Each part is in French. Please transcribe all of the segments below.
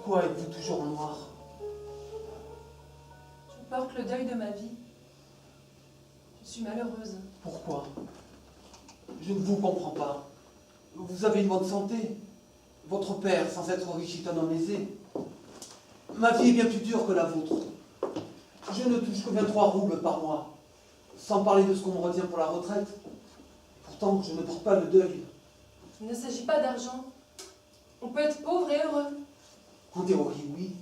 Pourquoi êtes-vous toujours en noir? Je porte le deuil de ma vie. Je suis malheureuse. Pourquoi? Je ne vous comprends pas. Vous avez une bonne santé. Votre père, sans être riche, est un homme aisé. Ma vie est bien plus dure que la vôtre. Je ne touche que 23 roubles par mois, sans parler de ce qu'on me retient pour la retraite. Pourtant, je ne porte pas le deuil. Il ne s'agit pas d'argent. On peut être pauvre et heureux. En théorie, oui,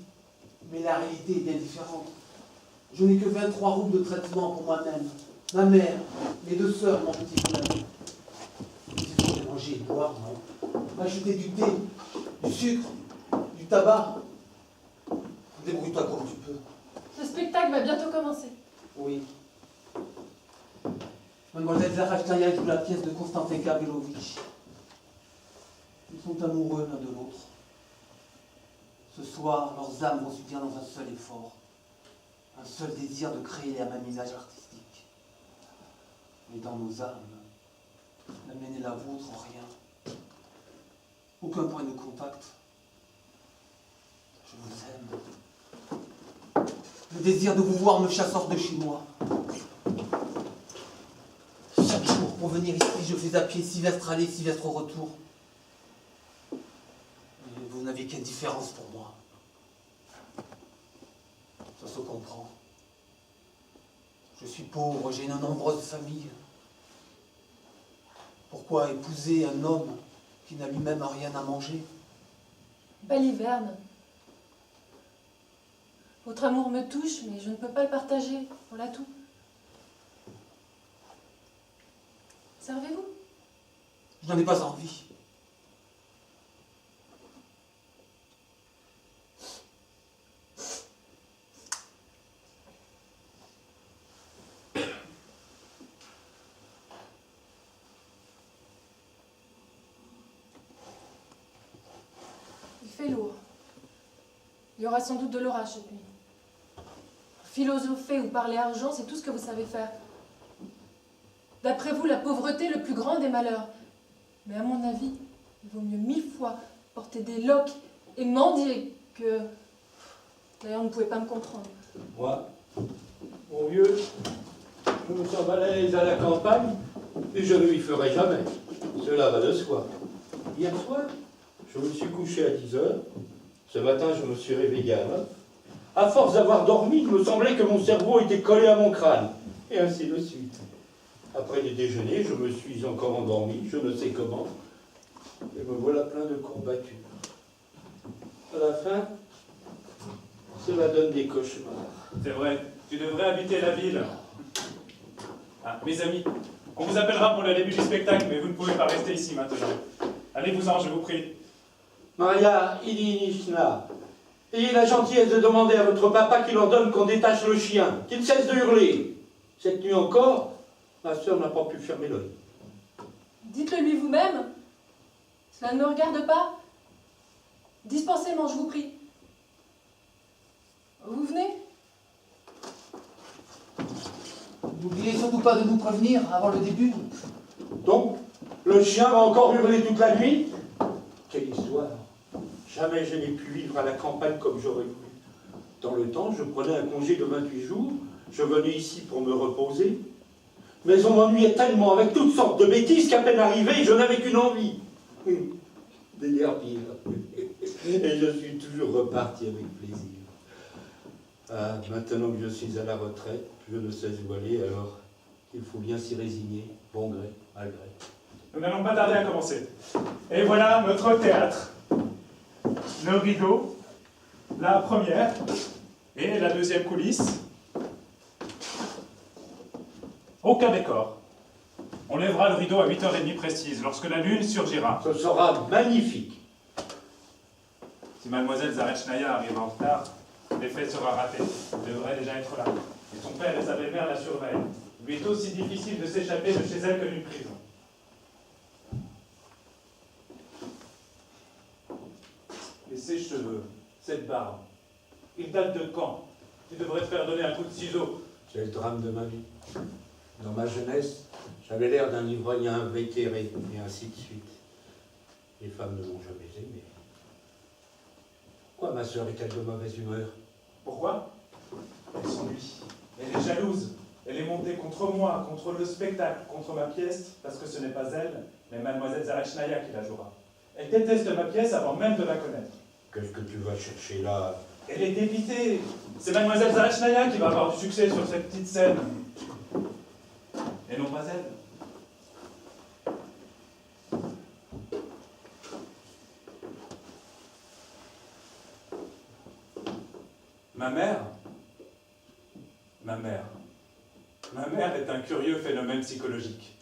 mais la réalité est bien différente. Je n'ai que 23 roubles de traitement pour moi-même, ma mère, mes 2 sœurs, mon petit frère. Il faut de manger et boire, non? M'acheter du thé, du sucre, du tabac. Débrouille-toi comme tu peux. Le spectacle va bientôt commencer. Oui. Mademoiselle Zarachtaïa joue la pièce de Constantin Karbelovitch. Ils sont amoureux l'un de l'autre. Ce soir, leurs âmes vont s'unir dans un seul effort. Un seul désir de créer la même image artistique. Mais dans nos âmes, la mienne et la vôtre, rien. Aucun point de contact. Je vous aime. Le désir de vous voir me chasse hors de chez moi. Chaque jour, pour venir ici, je fais à pied 6 vestres aller, 6 vestres au retour. Mais vous n'avez qu'une différence pour moi. Ça se comprend. Je suis pauvre, j'ai une nombreuse famille. Pourquoi épouser un homme qui n'a lui-même rien à manger? Baliverne. Votre amour me touche, mais je ne peux pas le partager. Voilà tout. Servez-vous. Je n'en ai pas envie. Il fait lourd. Il y aura sans doute de l'orage cette nuit. Philosopher ou parler argent, c'est tout ce que vous savez faire. D'après vous, la pauvreté est le plus grand des malheurs. Mais à mon avis, il vaut mieux 1000 fois porter des loques et mendier que... D'ailleurs, vous ne pouvez pas me comprendre. Moi, mon vieux, je me sens balèze à la campagne et je ne lui ferai jamais. Cela va de soi. Hier soir, je me suis couché à 10 heures. Ce matin, je me suis réveillé à 9. À force d'avoir dormi, il me semblait que mon cerveau était collé à mon crâne. Et ainsi de suite. Après le déjeuner, je me suis encore endormi, je ne sais comment. Et me voilà plein de courbatures. À la fin, cela donne des cauchemars. C'est vrai, tu devrais habiter la ville. Ah, mes amis, on vous appellera pour le début du spectacle, mais vous ne pouvez pas rester ici maintenant. Allez-vous-en, je vous prie. Maria Ilyinishna, ayez la gentillesse de demander à votre papa qu'il ordonne qu'on détache le chien, qu'il cesse de hurler. Cette nuit encore, ma soeur n'a pas pu fermer l'œil. Dites-le lui vous-même. Cela ne me regarde pas. Dispensez-moi, je vous prie. Vous venez? N'oubliez surtout pas de nous prévenir avant le début. Donc, le chien va encore hurler toute la nuit? Quelle histoire! Jamais je n'ai pu vivre à la campagne comme j'aurais voulu. Dans le temps, je prenais un congé de 28 jours, je venais ici pour me reposer, mais on m'ennuyait tellement avec toutes sortes de bêtises qu'à peine arrivé, je n'avais qu'une envie. D'éguerpir. Et je suis toujours reparti avec plaisir. Ah, maintenant que je suis à la retraite, je ne sais où aller, alors il faut bien s'y résigner, bon gré, mal gré. Nous n'allons pas tarder à commencer. Et voilà notre théâtre. Le rideau, la première et la deuxième coulisse. Aucun décor. On lèvera le rideau à 8h30 précise, lorsque la lune surgira. Ce sera magnifique. Si mademoiselle Zarechnaya arrive en retard, l'effet sera raté. Elle devrait déjà être là. Et son père et sa belle-mère la surveillent. Il lui est aussi difficile de s'échapper de chez elle que d'une prison. Et ses cheveux, cette barbe, ils datent de quand? Tu devrais te faire donner un coup de ciseau. C'est le drame de ma vie. Dans ma jeunesse, j'avais l'air d'un ivrogne invétéré, et ainsi de suite. Les femmes ne m'ont jamais aimé. Quoi ma sœur est-elle de mauvaise humeur? Pourquoi? Elle s'ennuie. Elle est jalouse. Elle est montée contre moi, contre le spectacle, contre ma pièce, parce que ce n'est pas elle, mais mademoiselle Zarechnaya qui la jouera. Elle déteste ma pièce avant même de la connaître. Qu'est-ce que tu vas chercher là? Elle est dépitée. C'est mademoiselle Zarechnaya qui va avoir du succès sur cette petite scène. Et non pas elle. Ma mère est un curieux phénomène psychologique.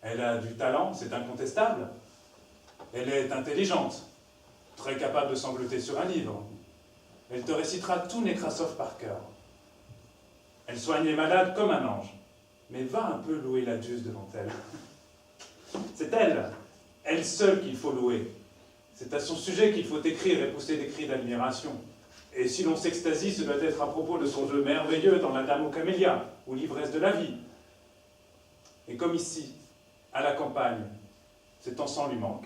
Elle a du talent, c'est incontestable. Elle est intelligente, très capable de s'engloutir sur un livre. Elle te récitera tout Nekrasov par cœur. Elle soigne les malades comme un ange. Mais va un peu louer la Duse devant elle. C'est elle seule qu'il faut louer. C'est à son sujet qu'il faut écrire et pousser des cris d'admiration. Et si l'on s'extasie, ce doit être à propos de son jeu merveilleux dans La Dame aux Camélias, ou L'ivresse de la vie. Et comme ici, à la campagne, cet encens lui manque.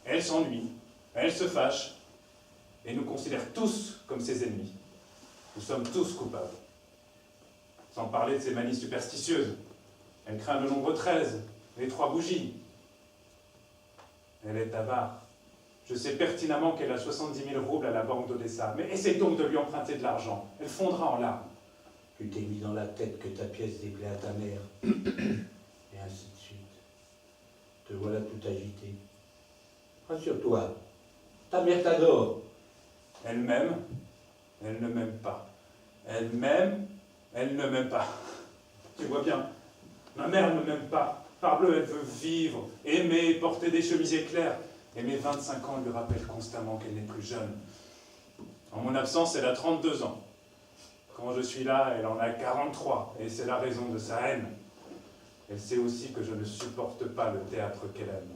Elle s'ennuie, elle se fâche, et nous considère tous comme ses ennemis. Nous sommes tous coupables. Sans parler de ses manies superstitieuses. Elle craint le nombre 13, les 3 bougies. Elle est avare. Je sais pertinemment qu'elle a 70 000 roubles à la banque d'Odessa, mais essaie donc de lui emprunter de l'argent. Elle fondra en larmes. Tu t'es mis dans la tête que ta pièce déplaît à ta mère. Et ainsi de suite. Te voilà tout agité. Rassure-toi, ta mère t'adore. Elle m'aime, elle ne m'aime pas. Elle m'aime, elle ne m'aime pas. Tu vois bien, ma mère ne m'aime pas. Parbleu, elle veut vivre, aimer, porter des chemisiers clairs. Et mes 25 ans lui rappellent constamment qu'elle n'est plus jeune. En mon absence, elle a 32 ans. Quand je suis là, elle en a 43, et c'est la raison de sa haine. Elle sait aussi que je ne supporte pas le théâtre qu'elle aime.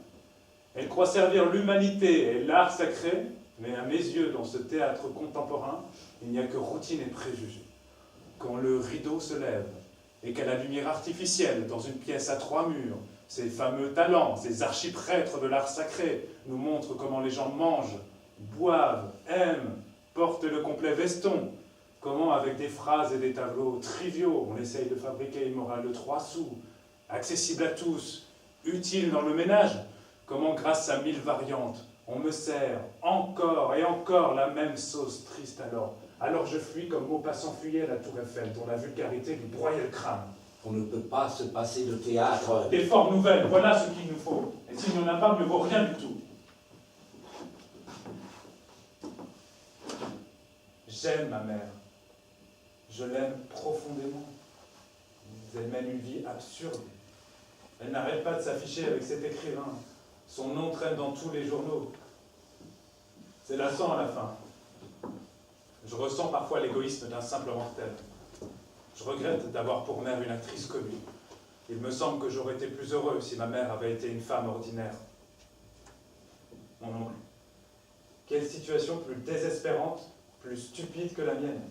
Elle croit servir l'humanité et l'art sacré, mais à mes yeux, dans ce théâtre contemporain, il n'y a que routine et préjugés. Quand le rideau se lève, et qu'à la lumière artificielle, dans une pièce à 3 murs, ces fameux talents, ces archiprêtres de l'art sacré nous montrent comment les gens mangent, boivent, aiment, portent le complet veston, comment avec des phrases et des tableaux triviaux, on essaye de fabriquer une morale de 3 sous, accessible à tous, utile dans le ménage, comment grâce à 1000 variantes, on me sert encore et encore la même sauce triste alors je fuis comme Maupassant fuyait la tour Eiffel, dont la vulgarité lui broyait le crâne. On ne peut pas se passer de théâtre. Des formes nouvelles, voilà ce qu'il nous faut. Et s'il n'y en a pas, ne vaut rien du tout. J'aime ma mère. Je l'aime profondément. Elle mène une vie absurde. Elle n'arrête pas de s'afficher avec cet écrivain. Son nom traîne dans tous les journaux. C'est lassant à la fin. Je ressens parfois l'égoïsme d'un simple mortel. Je regrette d'avoir pour mère une actrice connue. Il me semble que j'aurais été plus heureux si ma mère avait été une femme ordinaire. Mon oncle, quelle situation plus désespérante, plus stupide que la mienne.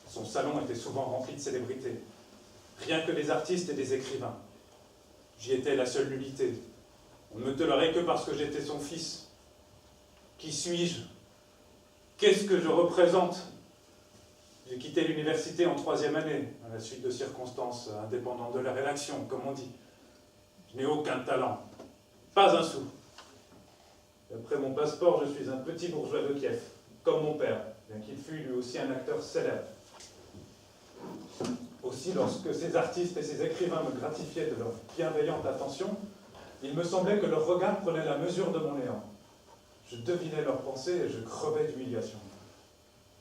Son salon était souvent rempli de célébrités. Rien que des artistes et des écrivains. J'y étais la seule nullité. On ne me tolérait que parce que j'étais son fils. Qui suis-je? Qu'est-ce que je représente? J'ai quitté l'université en 3e année, à la suite de circonstances indépendantes de la rédaction, comme on dit. Je n'ai aucun talent, pas un sou. D'après mon passeport, je suis un petit bourgeois de Kiev, comme mon père, bien qu'il fût lui aussi un acteur célèbre. Aussi, lorsque ces artistes et ces écrivains me gratifiaient de leur bienveillante attention, il me semblait que leur regard prenait la mesure de mon néant. Je devinais leurs pensées et je crevais d'humiliation.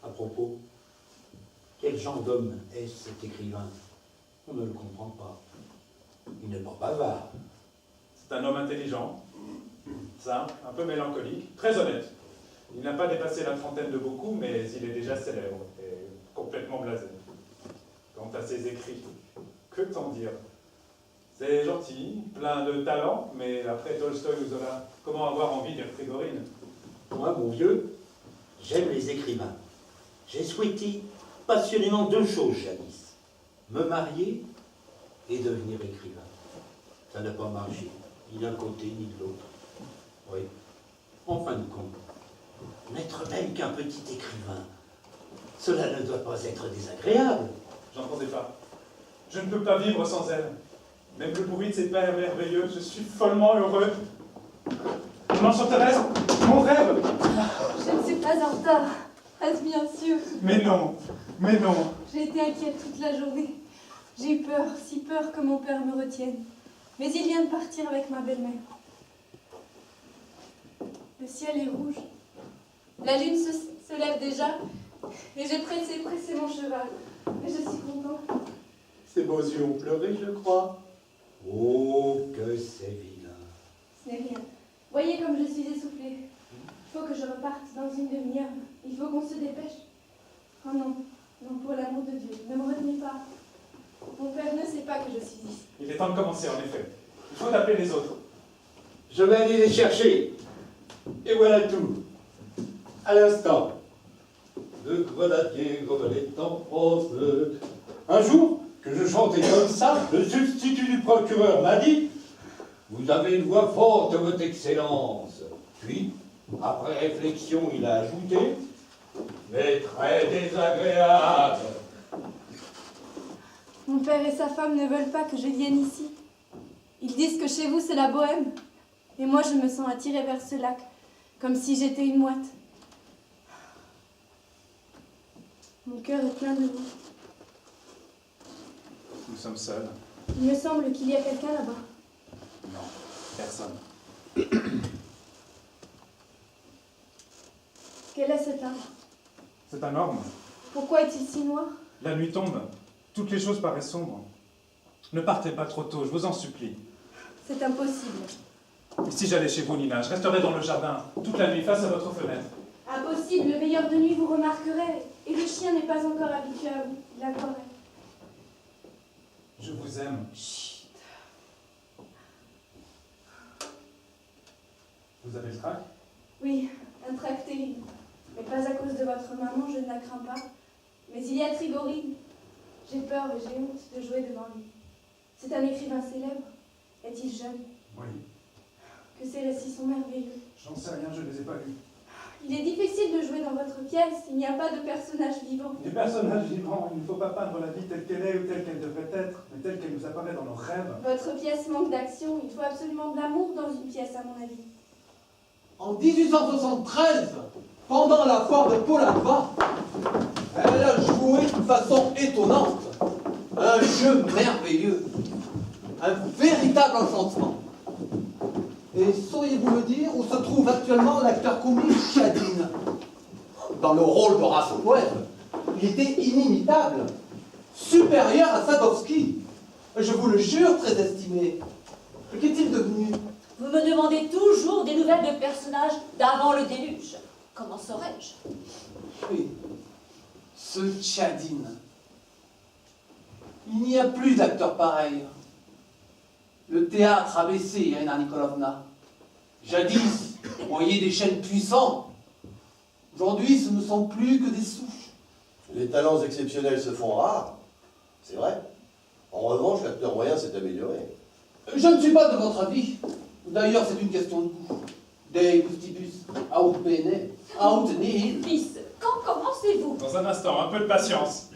À propos, quel genre d'homme est cet écrivain? On ne le comprend pas. Il n'est pas bavard. C'est un homme intelligent, simple, un peu mélancolique, très honnête. Il n'a pas dépassé la trentaine de beaucoup, mais il est déjà célèbre et complètement blasé. Quant à ses écrits, que t'en dire? C'est gentil, plein de talent, mais après Tolstoï ou Zola, comment avoir envie de lire Prigorine? Moi, mon vieux, j'aime les écrivains. J'ai souhaité passionnément 2 choses jadis. Me marier et devenir écrivain. Ça n'a pas marché, ni d'un côté ni de l'autre. Oui, en fin de compte, n'être même qu'un petit écrivain, cela ne doit pas être désagréable. J'entendais pas. Je ne peux pas vivre sans elle. Même le bruit de ses pas est merveilleux. Je suis follement heureux. Mon chère Thérèse, mon rêve. Je ne suis pas en retard. Est-ce bien sûr? Mais non, mais non. J'ai été inquiète toute la journée. J'ai eu peur, si peur que mon père me retienne. Mais il vient de partir avec ma belle-mère. Le ciel est rouge. La lune se lève déjà. Et j'ai pressé mon cheval. Et je suis contente. Ses beaux yeux ont pleuré, je crois. Oh, que c'est vilain. Ce n'est rien. Voyez comme je suis essoufflée. Il faut que je reparte dans une demi-heure. Il faut qu'on se dépêche. Oh non, non, pour l'amour de Dieu, ne me retenez pas. Mon père ne sait pas que je suis ici. Il est temps de commencer, en effet. Il faut appeler les autres. Je vais aller les chercher. Et voilà tout. À l'instant. Le grenadier gobelet en prose. Un jour, que je chantais comme ça, le substitut du procureur m'a dit « Vous avez une voix forte, votre excellence. » Puis, après réflexion, il a ajouté « Mais très désagréable. » Mon père et sa femme ne veulent pas que je vienne ici. Ils disent que chez vous, c'est la bohème. Et moi, je me sens attirée vers ce lac, comme si j'étais une mouette. Mon cœur est plein de vous. Nous sommes seuls. Il me semble qu'il y a quelqu'un là-bas. Non, personne. Quel est cet arbre? C'est un orme. Pourquoi est-il si noir? La nuit tombe. Toutes les choses paraissent sombres. Ne partez pas trop tôt, je vous en supplie. C'est impossible. Et si j'allais chez vous, Nina, je resterais dans le jardin, toute la nuit, face à votre fenêtre. Impossible, le veilleur de nuit vous remarquerait. Et le chien n'est pas encore habitué à vous. Il aboierait. Je vous aime. Chut. Vous avez le trac? Oui, un trac terrible. Mais pas à cause de votre maman, je ne la crains pas. Mais il y a Trigorine. J'ai peur et j'ai honte de jouer devant lui. C'est un écrivain célèbre. Est-il jeune? Oui. Que ses récits sont merveilleux. J'en sais rien, je ne les ai pas lus. Il est difficile de jouer dans votre pièce. Il n'y a pas de personnage vivant. Des personnages vivants, il ne faut pas peindre la vie telle qu'elle est ou telle qu'elle devrait être, mais telle qu'elle nous apparaît dans nos rêves. Votre pièce manque d'action. Il faut absolument de l'amour dans une pièce, à mon avis. En 1873, pendant la foire de Polava, elle a joué de façon étonnante un jeu merveilleux, un véritable enchantement. Et sauriez-vous me dire où se trouve actuellement l'acteur comique Chadine? Dans le rôle d'Horace Poète, il était inimitable, supérieur à Sadowski. Je vous le jure, très estimé. Qu'est-il devenu? Vous me demandez toujours des nouvelles de personnages d'avant le déluge. Comment saurais-je? Oui, ce Tchadine. Il n'y a plus d'acteurs pareils. Le théâtre a baissé, Irina Nikolovna. Jadis, on voyait des chaînes puissants. Aujourd'hui, ce ne sont plus que des souches. Les talents exceptionnels se font rares, c'est vrai. En revanche, l'acteur moyen s'est amélioré. Je ne suis pas de votre avis. D'ailleurs, c'est une question de goût. De gustibus aut bene, aut nihil. Fils, quand commencez-vous? Dans un instant, un peu de patience.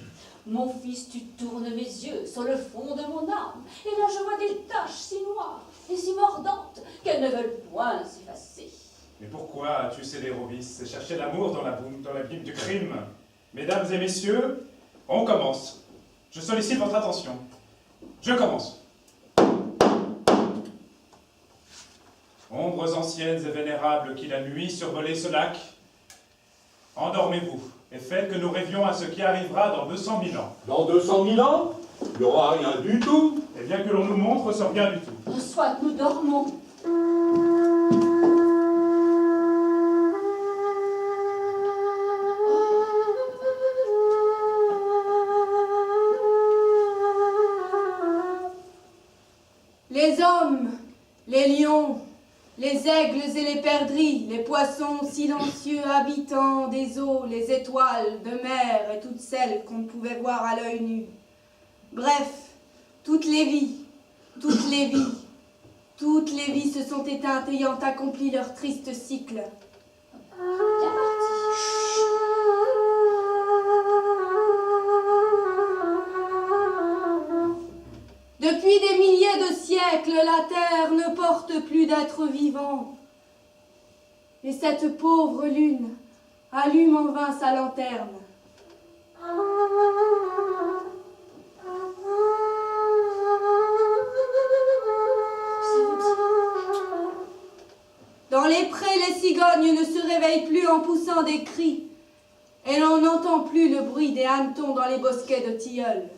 Mon fils, tu tournes mes yeux sur le fond de mon âme, et là je vois des taches si noires et si mordantes qu'elles ne veulent point s'effacer. Mais pourquoi as-tu cédé au vice et cherché l'amour dans l'abîme du crime? Mesdames et messieurs, on commence. Je sollicite votre attention. Je commence. Ombres anciennes et vénérables qui la nuit survolaient ce lac, endormez-vous et faites que nous rêvions à ce qui arrivera dans 200 000 ans. Dans 200 000 ans, il n'y aura rien du tout. Et bien que l'on nous montre ce rien du tout. Soit nous dormons. Les hommes, les lions, les aigles et les perdrix, les poissons silencieux habitants des eaux, les étoiles de mer et toutes celles qu'on ne pouvait voir à l'œil nu. Bref, toutes les vies, toutes les vies, toutes les vies se sont éteintes ayant accompli leur triste cycle. Bien parti. siècles, la terre ne porte plus d'êtres vivants. Et cette pauvre lune allume en vain sa lanterne. Dans les prés, les cigognes ne se réveillent plus en poussant des cris, et l'on n'entend plus le bruit des hannetons dans les bosquets de tilleuls.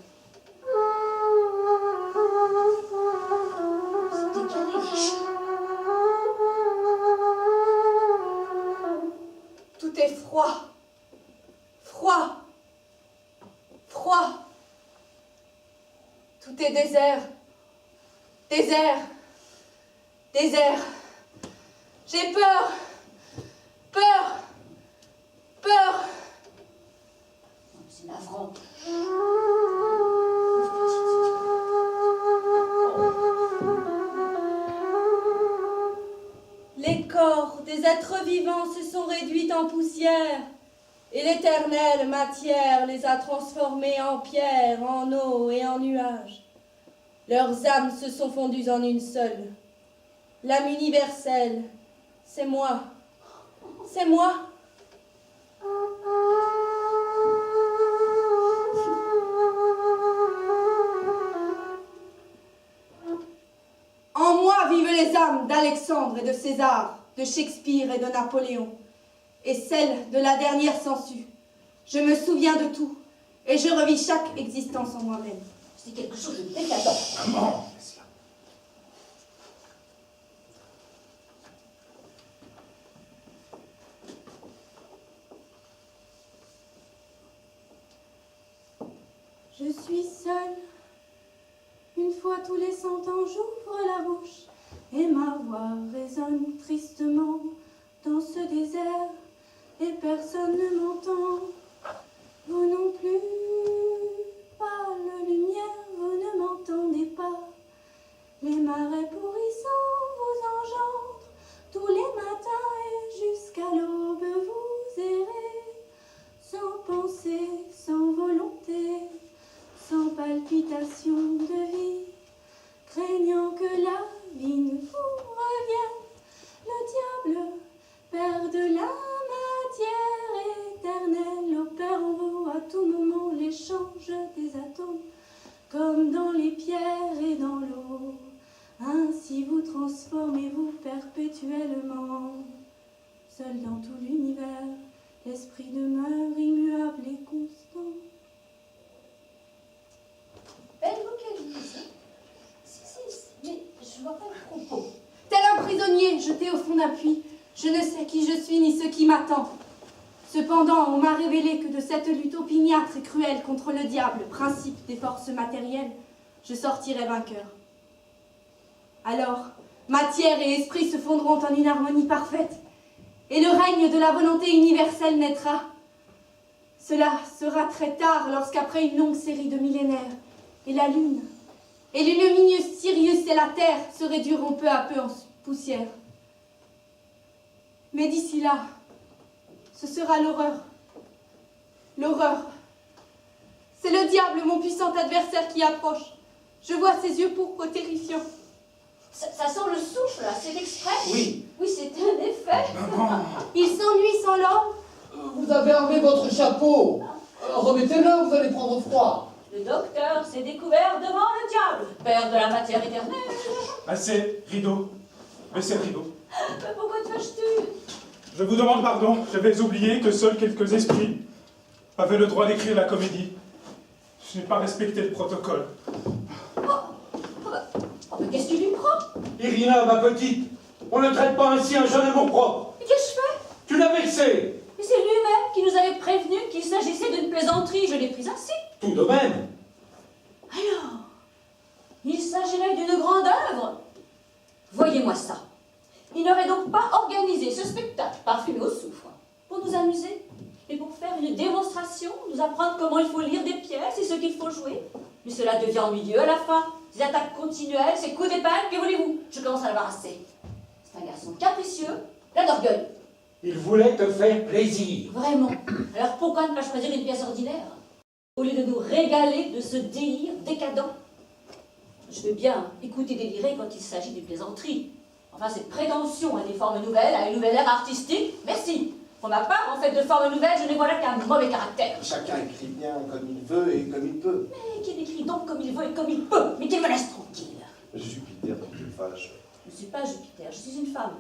Tout est froid, froid, froid. Tout est désert, désert, désert. J'ai peur, peur, peur. C'est navrant. Les corps des êtres vivants se sont réduits en poussière, et l'éternelle matière les a transformés en pierre, en eau et en nuages. Leurs âmes se sont fondues en une seule. L'âme universelle, c'est moi. C'est moi. En moi vivent les âmes d'Alexandre et de César, de Shakespeare et de Napoléon, et celles de la dernière sangsue. Je me souviens de tout, et je revis chaque existence en moi-même. C'est quelque chose de décadent. Maman, laisse-la. Je suis seule. Une fois tous les 100 ans, j'ouvre la bouche et ma voix résonne tristement dans ce désert et personne ne m'entend. Vous non plus, pâle lumière, vous ne m'entendez pas. Les marais pourrissants vous engendrent tous les matins et jusqu'à l'aube vous errez, sans pensée, sans volonté, sans palpitation de vie, craignant que la vie ne vous revienne. Le diable, père de la matière éternelle, opère en vous à tout moment l'échange des atomes, comme dans les pierres et dans l'eau. Ainsi vous transformez-vous perpétuellement. Seul dans tout l'univers, l'esprit demeure immuable et constant. Elle vocalise. Si, mais je vois pas le propos. Tel un prisonnier jeté au fond d'un puits, je ne sais qui je suis ni ce qui m'attend. Cependant, on m'a révélé que de cette lutte opiniâtre et cruelle contre le diable, principe des forces matérielles, je sortirai vainqueur. Alors, matière et esprit se fondront en une harmonie parfaite, et le règne de la volonté universelle naîtra. Cela sera très tard, lorsqu'après une longue série de millénaires, et la lune, et le lumineux Sirius et la terre se réduiront peu à peu en poussière. Mais d'ici là, ce sera l'horreur. L'horreur. C'est le diable, mon puissant adversaire, qui approche. Je vois ses yeux pourpres terrifiants. Ça sent le souffle, là, c'est exprès. Oui. Oui, c'est un effet. Il s'ennuie sans l'homme. Vous avez enlevé votre chapeau. Remettez-le, vous allez prendre froid. Le docteur s'est découvert devant le diable, père de la matière éternelle. Assez, rideau. Baissez le rideau. Mais pourquoi te fâches-tu? Je vous demande pardon, j'avais oublié que seuls quelques esprits avaient le droit d'écrire la comédie. Je n'ai pas respecté le protocole. Oh, mais qu'est-ce que tu lui prends? Irina, ma petite, on ne traite pas ainsi un jeune amour-propre. Mais qu'est-ce que je fais? Tu l'as vexé. Mais c'est lui-même qui nous avait prévenu qu'il s'agissait d'une plaisanterie, je l'ai pris ainsi. Tout de même. Alors, il s'agirait d'une grande œuvre. Voyez-moi ça. Il n'aurait donc pas organisé ce spectacle parfumé au soufre pour nous amuser et pour faire une démonstration, nous apprendre comment il faut lire des pièces et ce qu'il faut jouer. Mais cela devient ennuyeux à la fin. Ces attaques continuelles, ces coups d'épingle, que voulez-vous? Je commence à l'avoir assez. C'est un garçon capricieux, plein d'orgueil. Il voulait te faire plaisir. Vraiment. Alors pourquoi ne pas choisir une pièce ordinaire au lieu de nous régaler de ce délire décadent? Je veux bien écouter délirer quand il s'agit d'une plaisanterie. Enfin, cette prétention à des formes nouvelles, à une nouvelle ère artistique, merci. Pour ma part, en fait de formes nouvelles, je n'ai voilà qu'un mauvais caractère. Chacun écrit bien comme il veut et comme il peut. Mais qu'il écrit donc comme il veut et comme il peut, mais qu'il me laisse tranquille. Jupiter, tu te fâches. Je ne suis pas Jupiter, je suis une femme.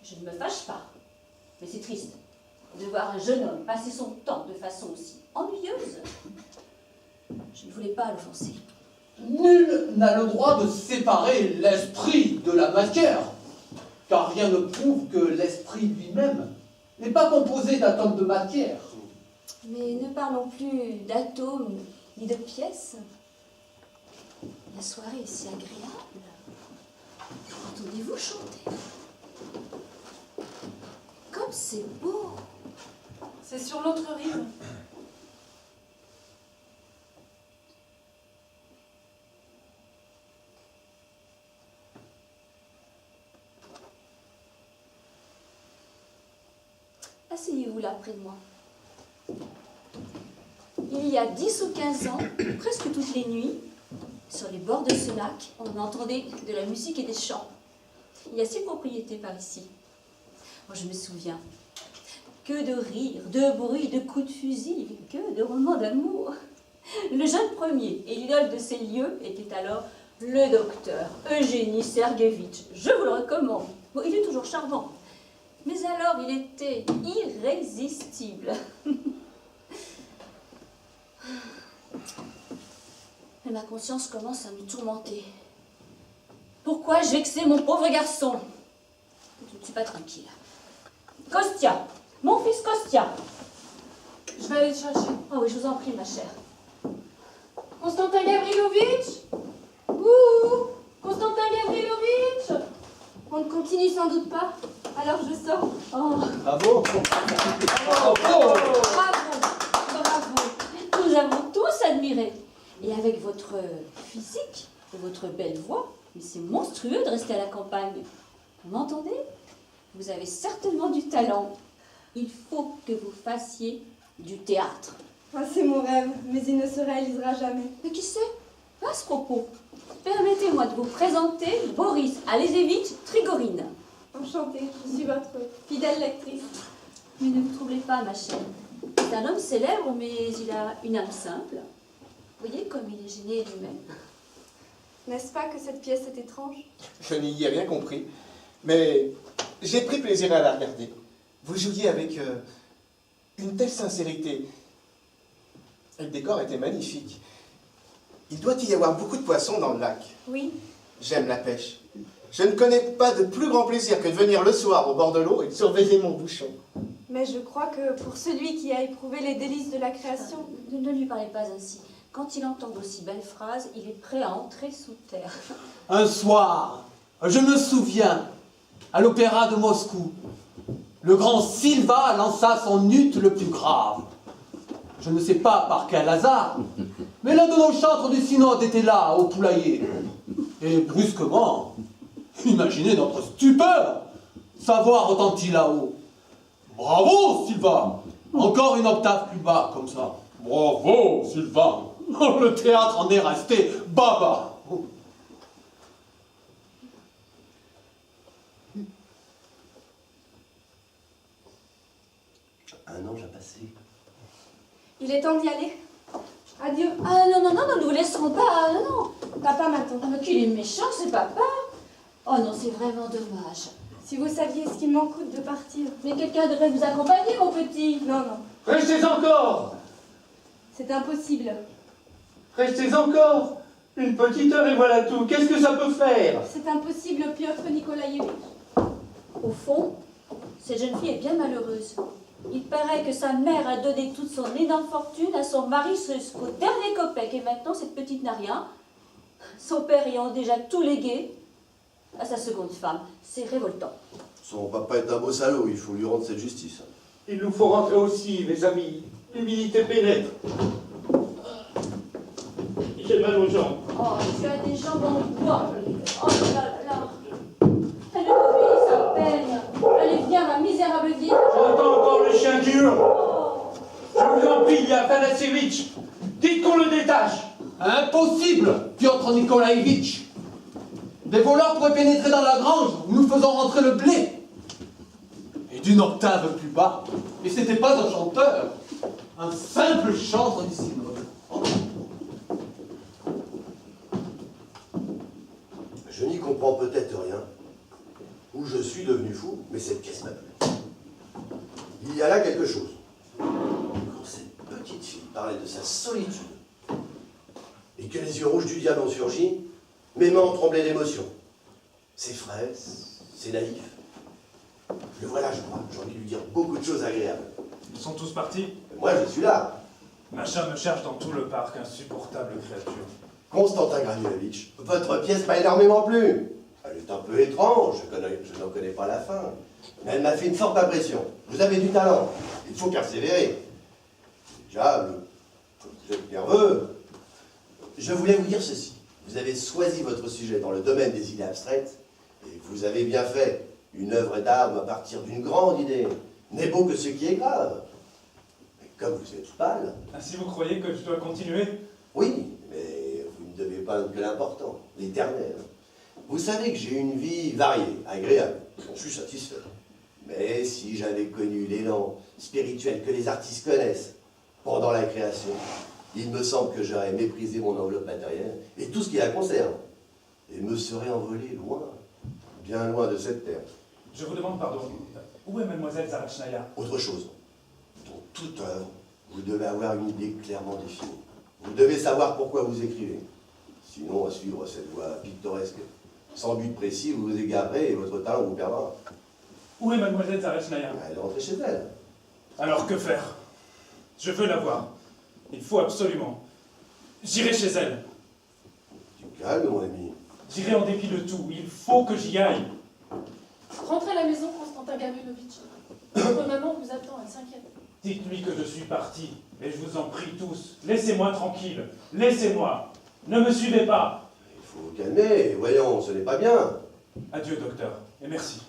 Je ne me fâche pas. Mais c'est triste de voir un jeune homme passer son temps de façon aussi ennuyeuse. Je ne voulais pas l'offenser. Nul n'a le droit de séparer l'esprit de la matière, car rien ne prouve que l'esprit lui-même n'est pas composé d'atomes de matière. Mais ne parlons plus d'atomes ni de pièces. La soirée est si agréable. Entendez-vous chanter? Comme c'est beau! C'est sur l'autre rive. Asseyez-vous là près de moi. Il y a 10 ou 15 ans, presque toutes les nuits, sur les bords de ce lac, on entendait de la musique et des chants. Il y a 6 propriétés par ici. Moi, je me souviens. Que de rires, de bruit, de coups de fusil, que de romans d'amour. Le jeune premier et l'idole de ces lieux était alors le docteur Eugénie Serguevitch. Je vous le recommande. Bon, il est toujours charmant. Mais alors, il était irrésistible. Mais ma conscience commence à me tourmenter. Pourquoi j'ai vexé mon pauvre garçon? Je ne suis pas tranquille. Kostia, mon fils Kostia. Je vais aller le chercher. Oh oui, je vous en prie, ma chère. Constantin Gavrilovitch? Ouh! Constantin Gavrilovitch? On ne continue sans doute pas, alors je sors. Oh, Bravo. Bravo! bravo, bravo. Nous avons tous admiré. Et avec votre physique et votre belle voix, mais c'est monstrueux de rester à la campagne. Vous m'entendez? Vous avez certainement du talent. Il faut que vous fassiez du théâtre. Ah, c'est mon rêve, mais il ne se réalisera jamais. Mais qui sait? À ce propos, permettez-moi de vous présenter Boris Alexeyevitch Trigorine. Enchantée, je suis votre fidèle lectrice. Mais ne vous troublez pas, ma chère. C'est un homme célèbre, mais il a une âme simple. Vous voyez comme il est gêné lui-même. N'est-ce pas que cette pièce est étrange? Je n'y ai rien compris, mais j'ai pris plaisir à la regarder. Vous jouiez avec une telle sincérité. Le décor était magnifique. Il doit y avoir beaucoup de poissons dans le lac. Oui. J'aime la pêche. Je ne connais pas de plus grand plaisir que de venir le soir au bord de l'eau et de surveiller mon bouchon. Mais je crois que pour celui qui a éprouvé les délices de la création... Ne lui parlez pas ainsi. Quand il entend d'aussi belles phrases, il est prêt à entrer sous terre. Un soir, je me souviens, à l'opéra de Moscou, le grand Silva lança son ut le plus grave. Je ne sais pas par quel hasard, mais l'un de nos chantres du synode était là, au poulailler. Et brusquement, imaginez notre stupeur, sa voix retentit là-haut. Bravo, Silva! Encore une octave plus bas, comme ça. Bravo, Silva! Le théâtre en est resté baba. Un ange a passé. Il est temps d'y aller. Adieu. Ah non, non, non, nous ne vous laisserons pas. Non, non. Papa m'attend. Ah, mais qu'il est méchant, c'est papa. Oh non, c'est vraiment dommage. Si vous saviez ce qu'il m'en coûte de partir. Mais quelqu'un devrait vous accompagner, mon petit. Non, non, Restez encore! c'est impossible. Restez encore! Une petite heure et voilà tout. Qu'est-ce que ça peut faire? C'est impossible, Piotr Nikolaïevitch. Au fond, cette jeune fille est bien malheureuse. Il paraît que sa mère a donné toute son énorme fortune à son mari jusqu'au dernier copec. Et maintenant, cette petite n'a rien. Son père ayant déjà tout légué à sa seconde femme. C'est révoltant. Son papa est un beau salaud, il faut lui rendre cette justice. Il nous faut rentrer aussi, mes amis. L'humilité pénètre. J'ai mal aux jambes. Oh, tu as des jambes en bois. Oh là là. Elle ne m'obéit à peine. Allez, viens, ma misérable vieille. J'entends encore le chien qui hurle. Oh. Je vous en prie, Athanasievitch, dites qu'on le détache. Impossible, Piotr Nikolaïevitch. Des voleurs pourraient pénétrer dans la grange où nous faisons rentrer le blé. Et d'une octave plus bas. Et c'était pas un chanteur, un simple chantre du synode. Je n'y comprends peut-être rien. Ou je suis devenu fou, mais cette pièce m'a plu. Il y a là quelque chose. Quand cette petite fille parlait de sa solitude, et que les yeux rouges du diable ont surgi, mes mains ont tremblé d'émotion. C'est frais, c'est naïf. Le voilà, je crois. J'ai envie de lui dire beaucoup de choses agréables. Ils sont tous partis. Moi, je suis là. Machin me cherche dans tout le parc, insupportable créature. Constantin Granulovitch, votre pièce m'a énormément plu. Elle est un peu étrange, je n'en connais pas la fin. Mais elle m'a fait une forte impression. Vous avez du talent. Il faut persévérer. Déjà, vous êtes nerveux. Je voulais vous dire ceci. Vous avez choisi votre sujet dans le domaine des idées abstraites, et vous avez bien fait. Une œuvre d'art à partir d'une grande idée n'est beau que ce qui est grave. Mais comme vous êtes pâle... Ainsi vous croyez que je dois continuer? Oui, mais vous ne devez pas que l'important, l'éternel. Vous savez que j'ai une vie variée, agréable. J'en suis satisfait. Mais si j'avais connu l'élan spirituel que les artistes connaissent pendant la création, il me semble que j'aurais méprisé mon enveloppe matérielle et tout ce qui la concerne, et me serais envolé loin, bien loin de cette terre. Je vous demande pardon. Où est mademoiselle Zaratchnaya? Autre chose. Dans toute œuvre, vous devez avoir une idée clairement définie. Vous devez savoir pourquoi vous écrivez. Sinon, à suivre cette voie pittoresque, sans but précis, vous vous égarerez et votre talent vous perdra. Où est mademoiselle Zaratchnaya? Elle est rentrée chez elle. Alors que faire? Je veux la voir. Il faut absolument. J'irai chez elle. Tu calmes, mon ami. J'irai en dépit de tout. Il faut que j'y aille. Rentrez à la maison, Constantin Gavrilovitch. Votre maman vous attend, elle s'inquiète. Dites-lui que je suis parti. Et je vous en prie tous. Laissez-moi tranquille. Laissez-moi. Ne me suivez pas. Il faut vous calmer. Voyons, ce n'est pas bien. Adieu, docteur. Et merci.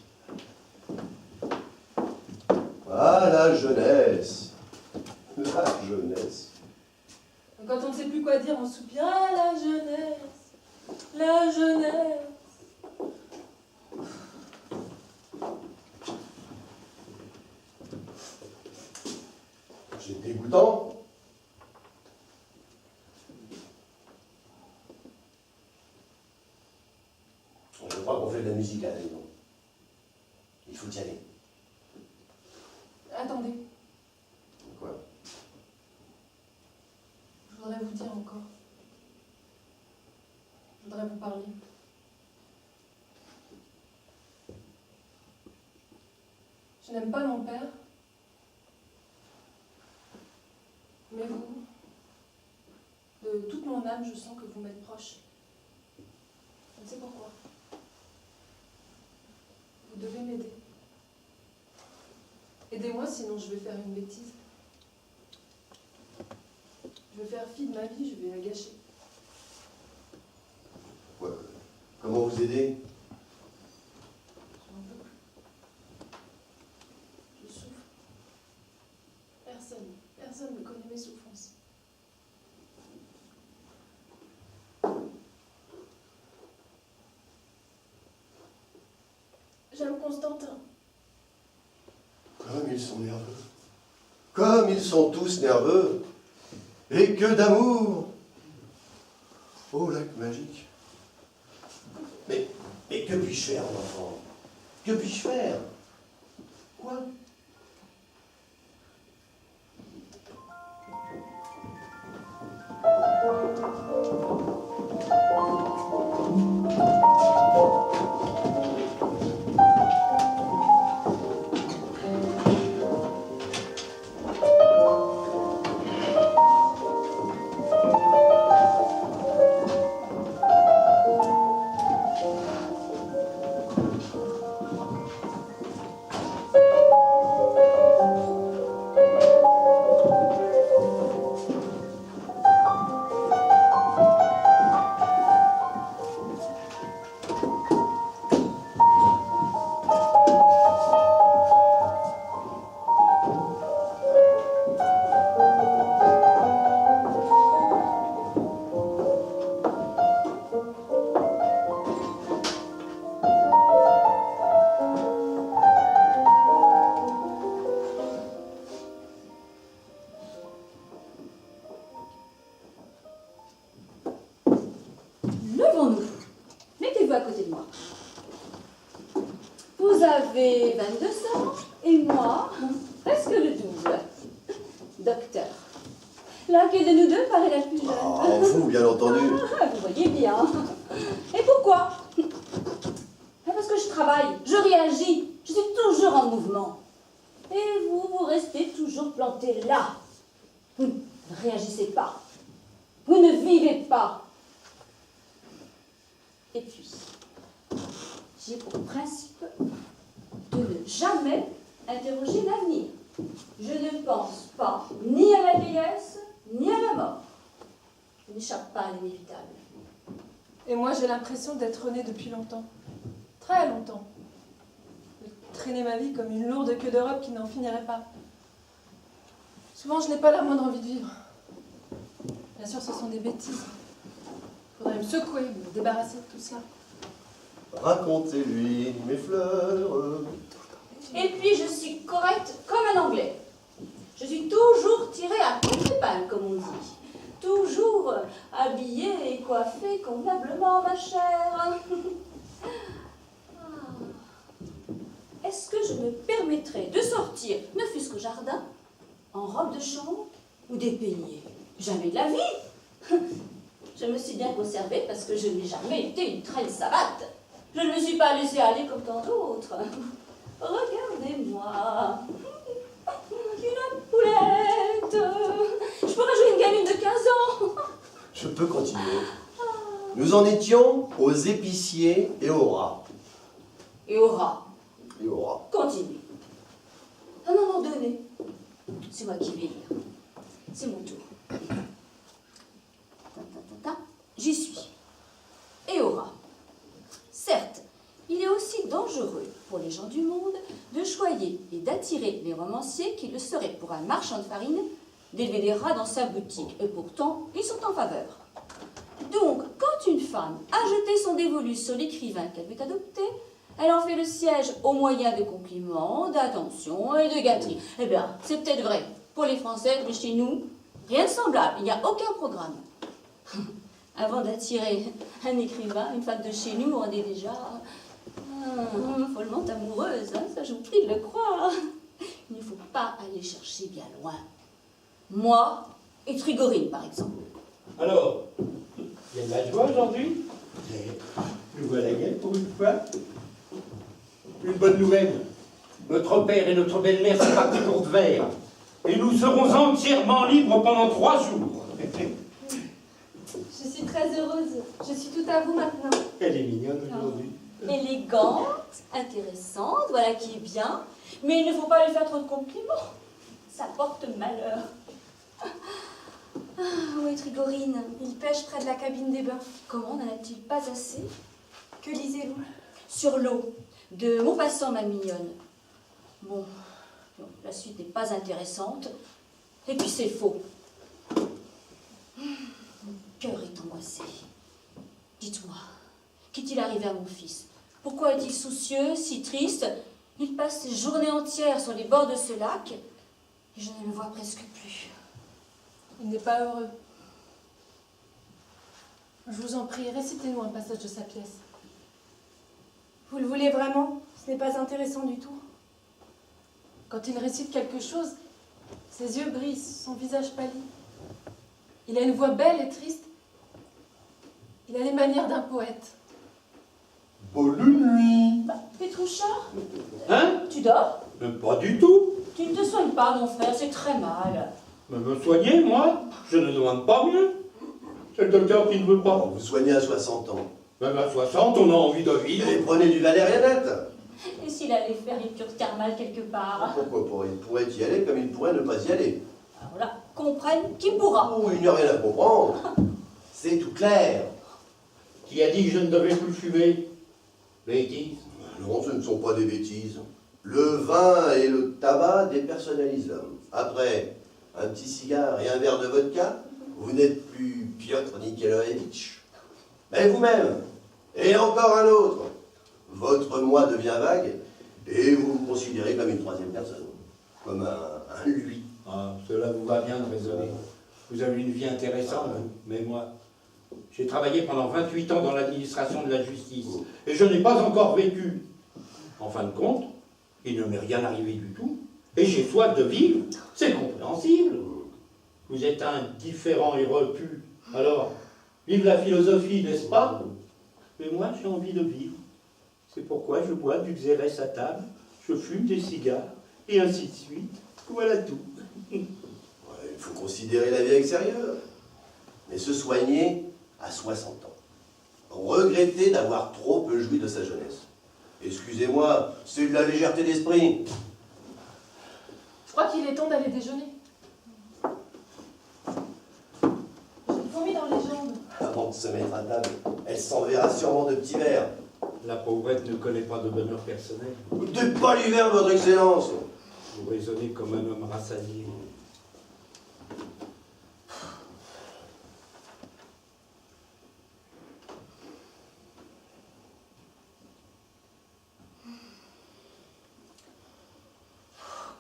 Ah, la jeunesse. La jeunesse. Quand on ne sait plus quoi dire, on soupire. Ah, la jeunesse. La jeunesse. C'est dégoûtant. Je crois qu'on fait de la musique à la maison. Il faut y aller. Attendez, Quoi? je voudrais vous dire encore. Je voudrais vous parler. Je n'aime pas mon père. Mais vous, de toute mon âme, je sens que vous m'êtes proche. Je ne sais pourquoi. Vous devez m'aider. Aidez-moi, sinon je vais faire une bêtise. Je vais faire fi de ma vie, je vais la gâcher. Quoi? Comment vous aider? Je n'en peux plus. Je souffre. Personne ne connaît mes souffrances. J'aime Constantin. Comme ils sont nerveux. Comme ils sont tous nerveux. Et que d'amour. Oh, lac magique. Mais que puis-je faire, mon enfant? Que puis-je faire? Quoi? avez 22 ans et moi, presque le double. Docteur, laquelle de nous deux paraît la plus jeune? Ah, vous, bien entendu. Ah, vous voyez bien. Et pourquoi? Parce que je travaille, je réagis, je suis toujours en mouvement. Et vous, vous restez toujours planté là. Vous ne réagissez pas. Vous ne vivez pas. Et puis, j'ai pour principe de ne jamais interroger l'avenir. Je ne pense pas ni à la vieillesse, ni à la mort. Je n'échappe pas à l'inévitable. Et moi, j'ai l'impression d'être née depuis longtemps. Très longtemps. De traîner ma vie comme une lourde queue de robe qui n'en finirait pas. Souvent, je n'ai pas la moindre envie de vivre. Bien sûr, ce sont des bêtises. Il faudrait me secouer, me débarrasser de tout cela. Racontez-lui mes fleurs. Et puis, je suis correcte comme un Anglais. Je suis toujours tirée à contre-épingle, comme on dit. Toujours habillée et coiffée convenablement, ma chère. Est-ce que je me permettrais de sortir, ne fût-ce qu'au jardin, en robe de chambre ou dépeignée? Jamais de la vie. Je me suis bien conservée parce que je n'ai jamais été une traîne savate. Je ne me suis pas laissée aller comme tant d'autres. Regardez-moi. Une poulette. Je pourrais jouer une gamine de 15 ans. Je peux continuer. Nous en étions aux épiciers et aux rats. Et au rat. Et aux rats. Continue. À un moment donné, c'est moi qui vais lire. C'est mon tour. J'y suis. Et au rat. Certes, il est aussi dangereux pour les gens du monde de choyer et d'attirer les romanciers qui le seraient pour un marchand de farine d'élever des rats dans sa boutique. Et pourtant, ils sont en faveur. Donc, quand une femme a jeté son dévolu sur l'écrivain qu'elle veut adopter, elle en fait le siège au moyen de compliments, d'attentions et de gâteries. Eh bien, c'est peut-être vrai pour les Français, mais chez nous, rien de semblable. Il n'y a aucun programme. Avant d'attirer un écrivain, une femme de chez nous, on est déjà follement amoureuse. Hein, ça, je vous prie de le croire. Il ne faut pas aller chercher bien loin. Moi et Trigorine, par exemple. Alors, il y a de la joie aujourd'hui? Nous voilà gays pour une fois. Une bonne nouvelle. Notre père et notre belle-mère sont partis pour de verre. Et nous serons entièrement libres pendant 3 jours. Je suis très heureuse. Je suis tout à vous maintenant. Elle est mignonne aujourd'hui. Élégante, intéressante, voilà qui est bien. Mais il ne faut pas lui faire trop de compliments. Ça porte malheur. Ah, oui, Trigorine, il pêche près de la cabine des bains. Comment n'en a-t-il pas assez? Que lisez-vous? Sur l'eau, de Maupassant, ma mignonne. Bon, la suite n'est pas intéressante. Et puis c'est faux. Mon cœur est angoissé. Dites-moi, qu'est-il arrivé à mon fils? Pourquoi est-il soucieux, si triste? Il passe ses journées entières sur les bords de ce lac et je ne le vois presque plus. Il n'est pas heureux. Je vous en prie, récitez-nous un passage de sa pièce. Vous le voulez vraiment? Ce n'est pas intéressant du tout. Quand il récite quelque chose, ses yeux brillent, son visage pâlit. Il a une voix belle et triste. Il a les manières d'un poète. Bonne nuit. Pétroucha, Hein? tu dors? Pas du tout. Tu ne te soignes pas, mon frère, c'est très mal. Mais me soigner, moi, je ne demande pas mieux. C'est le docteur qui ne veut pas. Vous soignez à 60 ans. Même à 60, on a envie de vivre. Et prenez du valérianate. Et s'il allait faire une cure thermale quelque part? Pourquoi? Il pourrait y aller comme il pourrait ne pas y aller. Alors là, comprenne qui pourra. Oh, il n'y a rien à comprendre. C'est tout clair. Qui a dit que je ne devais plus fumer? Bêtise. Non, ce ne sont pas des bêtises. Le vin et le tabac dépersonnalisent l'homme. Après un petit cigare et un verre de vodka, vous n'êtes plus Piotr Nikolaevitch. Mais vous-même, et encore un autre, votre moi devient vague et vous vous considérez comme une troisième personne, comme un lui. Ah, cela vous va bien de raisonner. Vous avez une vie intéressante, mais moi, j'ai travaillé pendant 28 ans dans l'administration de la justice et je n'ai pas encore vécu. En fin de compte, Il ne m'est rien arrivé du tout. Et j'ai soif de vivre. C'est compréhensible. Vous êtes indifférent et repu. Alors, vive la philosophie, n'est-ce pas? Mais moi, j'ai envie de vivre. C'est pourquoi je bois du xérès à table, je fume des cigares, et ainsi de suite. Voilà tout. Ouais, il faut considérer la vie extérieure. Mais se soigner à 60 ans. Regretter d'avoir trop peu joui de sa jeunesse. Excusez-moi, c'est de la légèreté d'esprit. Je crois qu'il est temps d'aller déjeuner. J'ai une fourmi dans les jambes. Avant de se mettre à table, elle s'enverra sûrement de petits verres. La pauvrette ne connaît pas de bonheur personnel. De pas l'hiver, votre excellence. Vous raisonnez comme un homme rassasié.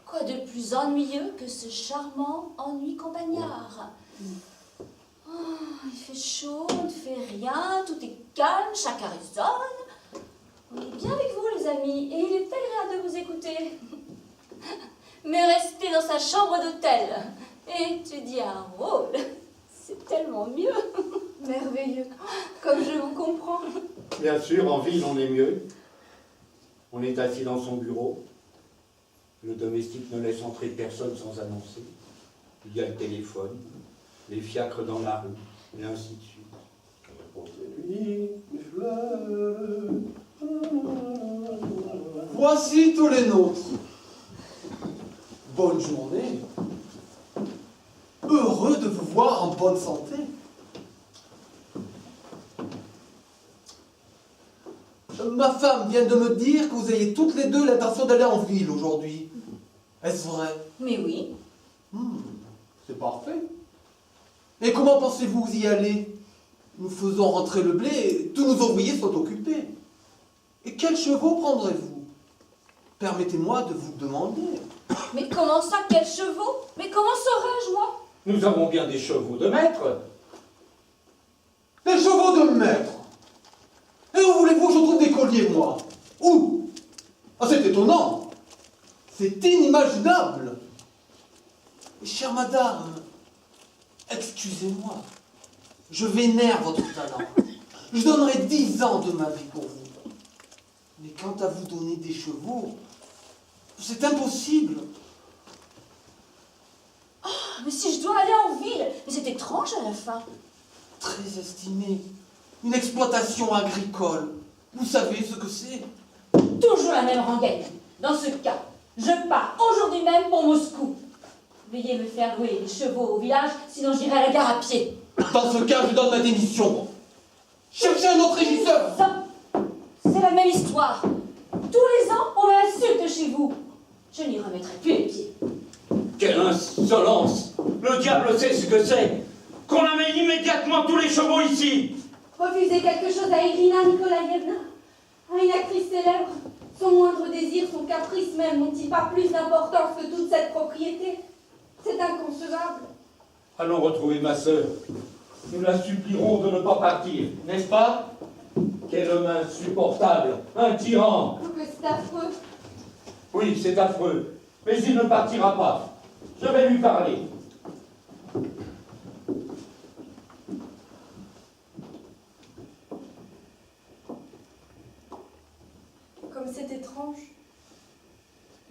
Quoi de plus ennuyeux que ce charmant ennui campagnard? Oh, il fait chaud, on ne fait rien, tout est calme, chacun résonne. On est bien avec vous, les amis, et il est agréable de vous écouter. Mais rester dans sa chambre d'hôtel et étudier un rôle, c'est tellement mieux. Merveilleux, comme je vous comprends. Bien sûr, en ville, on est mieux. On est assis dans son bureau. Le domestique ne laisse entrer personne sans annoncer. Il y a le téléphone, les fiacres dans la rue, et ainsi de suite. Voici tous les nôtres. Bonne journée. Heureux de vous voir en bonne santé. Ma femme vient de me dire que vous ayez toutes les deux l'intention d'aller en ville aujourd'hui. Est-ce vrai? Mais oui. C'est parfait. Et comment pensez-vous y aller? Nous faisons rentrer le blé et tous nos ouvriers sont occupés. Et quels chevaux prendrez-vous? Permettez-moi de vous demander. Mais comment ça, quels chevaux? Mais comment saurais-je, moi? Nous avons bien des chevaux de maître. Des chevaux de maître. Et où voulez-vous que je trouve des colliers, moi? Où? Ah, c'est étonnant. C'est inimaginable. Chère madame, excusez-moi. Je vénère votre talent. Je donnerai 10 ans de ma vie pour vous. Mais quant à vous donner des chevaux, c'est impossible. Oh, mais si je dois aller en ville, mais c'est étrange à la fin. Très estimé. Une exploitation agricole. Vous savez ce que c'est? Toujours la même rengaine. Dans ce cas, je pars aujourd'hui même pour Moscou. Veuillez me faire louer les chevaux au village, sinon j'irai à la gare à pied. Dans ce cas, je donne ma démission. Cherchez un autre régisseur. Ça, c'est la même histoire. Tous les ans, on m'insulte chez vous. Je n'y remettrai plus les pieds. Quelle insolence! Le diable sait ce que c'est! Qu'on amène immédiatement tous les chevaux ici! Refusez quelque chose à Irina Nikolaïevna, à une actrice célèbre. Son moindre désir, son caprice même, n'ont-ils pas plus d'importance que toute cette propriété? C'est inconcevable. Allons retrouver ma sœur. Nous la supplierons de ne pas partir, n'est-ce pas? Quel homme insupportable, un tyran! Oh, que c'est affreux. Oui, c'est affreux, mais il ne partira pas. Je vais lui parler. Comme c'est étrange.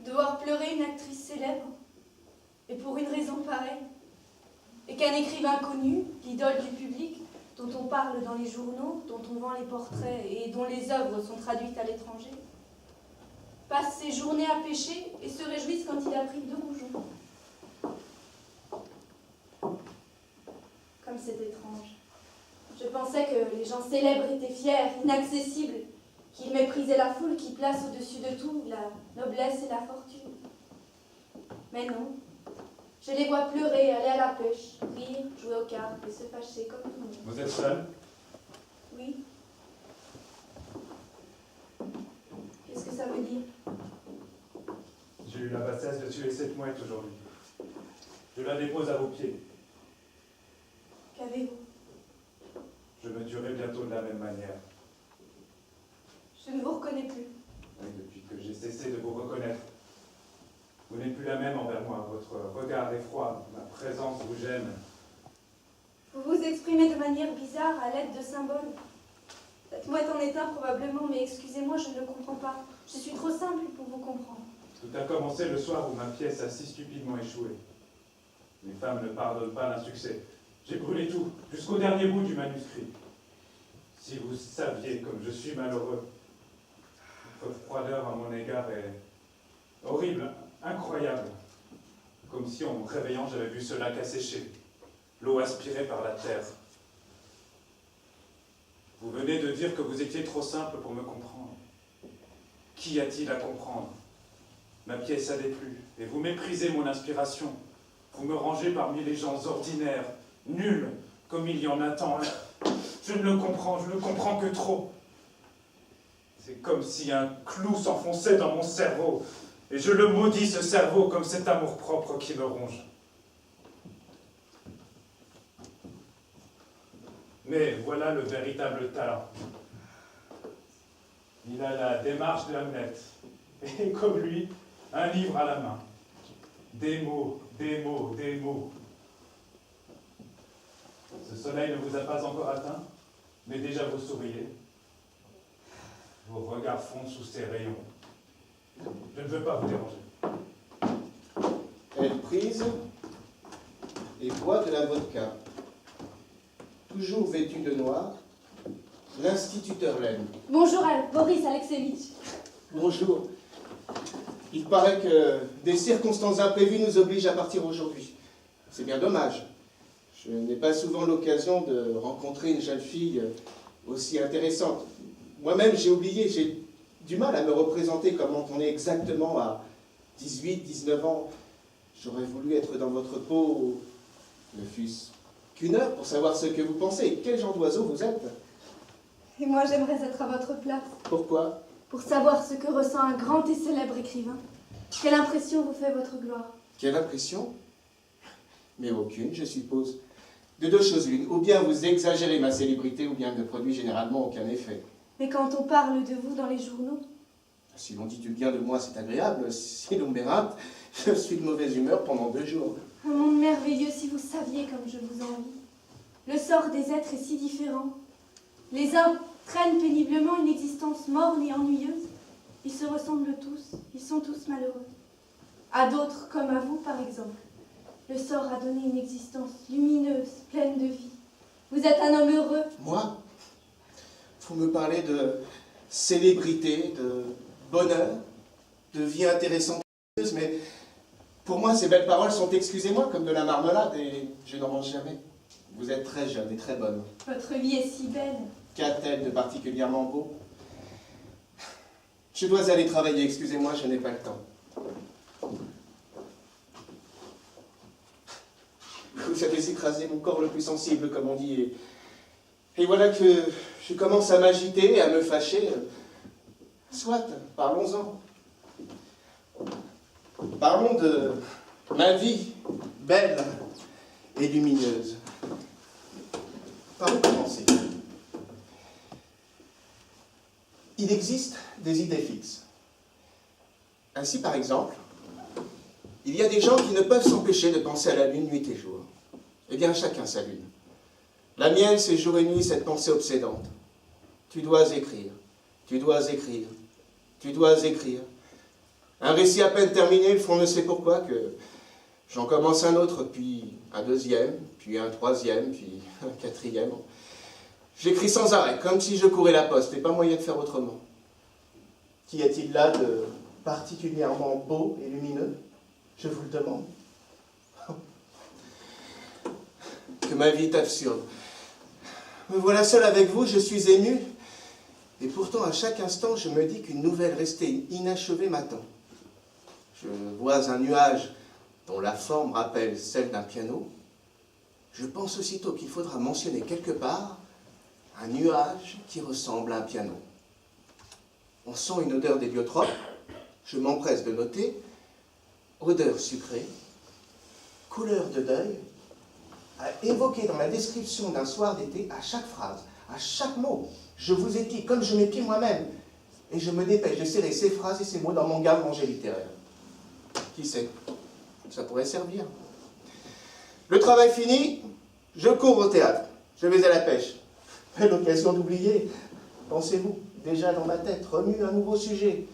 Devoir pleurer une actrice célèbre. Et pour une raison pareille. Et qu'un écrivain connu, l'idole du public, dont on parle dans les journaux, dont on vend les portraits et dont les œuvres sont traduites à l'étranger, passe ses journées à pêcher et se réjouisse quand il a pris 2 rougeons. Comme c'est étrange. Je pensais que les gens célèbres étaient fiers, inaccessibles, qu'ils méprisaient la foule qui place au-dessus de tout la noblesse et la fortune. Mais non. Je les vois pleurer, aller à la pêche, rire, jouer aux cartes et se fâcher comme tout le monde. Vous êtes seul? Oui. Qu'est-ce que ça veut dire? J'ai eu la bassesse de tuer cette mouette aujourd'hui. Je la dépose à vos pieds. Qu'avez-vous? Je me tuerai bientôt de la même manière. Je ne vous reconnais plus. Oui, depuis que j'ai cessé de vous reconnaître. Vous n'êtes plus la même envers moi. Votre regard est froid, ma présence vous gêne. Vous vous exprimez de manière bizarre à l'aide de symboles. Cette mouette en est un probablement, mais excusez-moi, je ne comprends pas. Je suis trop simple pour vous comprendre. Tout a commencé le soir où ma pièce a si stupidement échoué. Les femmes ne pardonnent pas l'insuccès. J'ai brûlé tout, jusqu'au dernier bout du manuscrit. Si vous saviez comme je suis malheureux, votre froideur à mon égard est horrible, incroyable. Comme si en me réveillant, j'avais vu ce lac asséché, l'eau aspirée par la terre. Vous venez de dire que vous étiez trop simple pour me comprendre. Qu'y a-t-il à comprendre? Ma pièce a déplu, et vous méprisez mon inspiration. Vous me rangez parmi les gens ordinaires, nuls, comme il y en a tant. Je ne le comprends que trop. C'est comme si un clou s'enfonçait dans mon cerveau, et je le maudis, ce cerveau, comme cet amour-propre qui me ronge. Mais voilà le véritable talent. Il a la démarche de Hamlet, et comme lui, un livre à la main. Des mots, des mots, des mots. Ce soleil ne vous a pas encore atteint, mais déjà vous souriez. Vos regards fondent sous ses rayons. Je ne veux pas vous déranger. Elle prise et boit de la vodka. Toujours vêtu de noir, l'instituteur l'aime. Bonjour, Boris Alexeevitch. Bonjour. Il paraît que des circonstances imprévues nous obligent à partir aujourd'hui. C'est bien dommage. Je n'ai pas souvent l'occasion de rencontrer une jeune fille aussi intéressante. Moi-même, j'ai oublié, j'ai du mal à me représenter comment on est exactement à 18, 19 ans. J'aurais voulu être dans votre peau, ne fût-ce qu'une heure, pour savoir ce que vous pensez. Quel genre d'oiseau vous êtes? Et moi, j'aimerais être à votre place. Pourquoi? Pour savoir ce que ressent un grand et célèbre écrivain. Quelle impression vous fait votre gloire? Quelle impression? Mais aucune, je suppose. De deux choses l'une, ou bien vous exagérez ma célébrité, ou bien ne produit généralement aucun effet. Mais quand on parle de vous dans les journaux, Si l'on dit du bien de moi, c'est agréable. Si l'on m'érate, je suis de mauvaise humeur pendant 2 jours. un monde merveilleux si vous saviez comme je vous envie. Le sort des êtres est si différent. Les uns traînent péniblement une existence morne et ennuyeuse. Ils se ressemblent tous, ils sont tous malheureux. À d'autres, comme à vous par exemple, le sort a donné une existence lumineuse, pleine de vie. Vous êtes un homme heureux. Moi? Vous me parlez de célébrité, de bonheur, de vie intéressante, mais pour moi, ces belles paroles sont, excusez-moi, comme de la marmelade, et je n'en mange jamais. Vous êtes très jeune et très bonne. Votre vie est si belle. Qu'a-t-elle de particulièrement beau? Je dois aller travailler, excusez-moi, je n'ai pas le temps. Vous avez écrasé mon corps le plus sensible, comme on dit, et voilà que je commence à m'agiter, à me fâcher. Soit, parlons-en. Parlons de ma vie, belle et lumineuse. Par où commencer? Il existe des idées fixes. Ainsi, par exemple, il y a des gens qui ne peuvent s'empêcher de penser à la lune nuit et jour. Eh bien, chacun sa lune. La mienne, c'est jour et nuit cette pensée obsédante. Tu dois écrire, tu dois écrire, tu dois écrire. Un récit à peine terminé, le fond ne sait pourquoi, que j'en commence un autre, puis un deuxième, puis un troisième, puis un quatrième. J'écris sans arrêt, comme si je courais la poste, et pas moyen de faire autrement. Qu'y a-t-il là de particulièrement beau et lumineux? Je vous le demande. Que ma vie est absurde. Me voilà seul avec vous, je suis ému, et pourtant à chaque instant je me dis qu'une nouvelle restée inachevée m'attend. Je vois un nuage dont la forme rappelle celle d'un piano. Je pense aussitôt qu'il faudra mentionner quelque part un nuage qui ressemble à un piano. On sent une odeur d'héliotrope, je m'empresse de noter, odeur sucrée, couleur de deuil, à évoquer dans la description d'un soir d'été à chaque phrase, à chaque mot. Je vous ai dit, comme je m'épie moi-même, et je me dépêche de serrer ces phrases et ces mots dans mon garde-manger littéraire. Qui sait, ça pourrait servir. Le travail fini, je cours au théâtre, je vais à la pêche. Belle occasion d'oublier, pensez-vous, déjà dans ma tête, remue un nouveau sujet.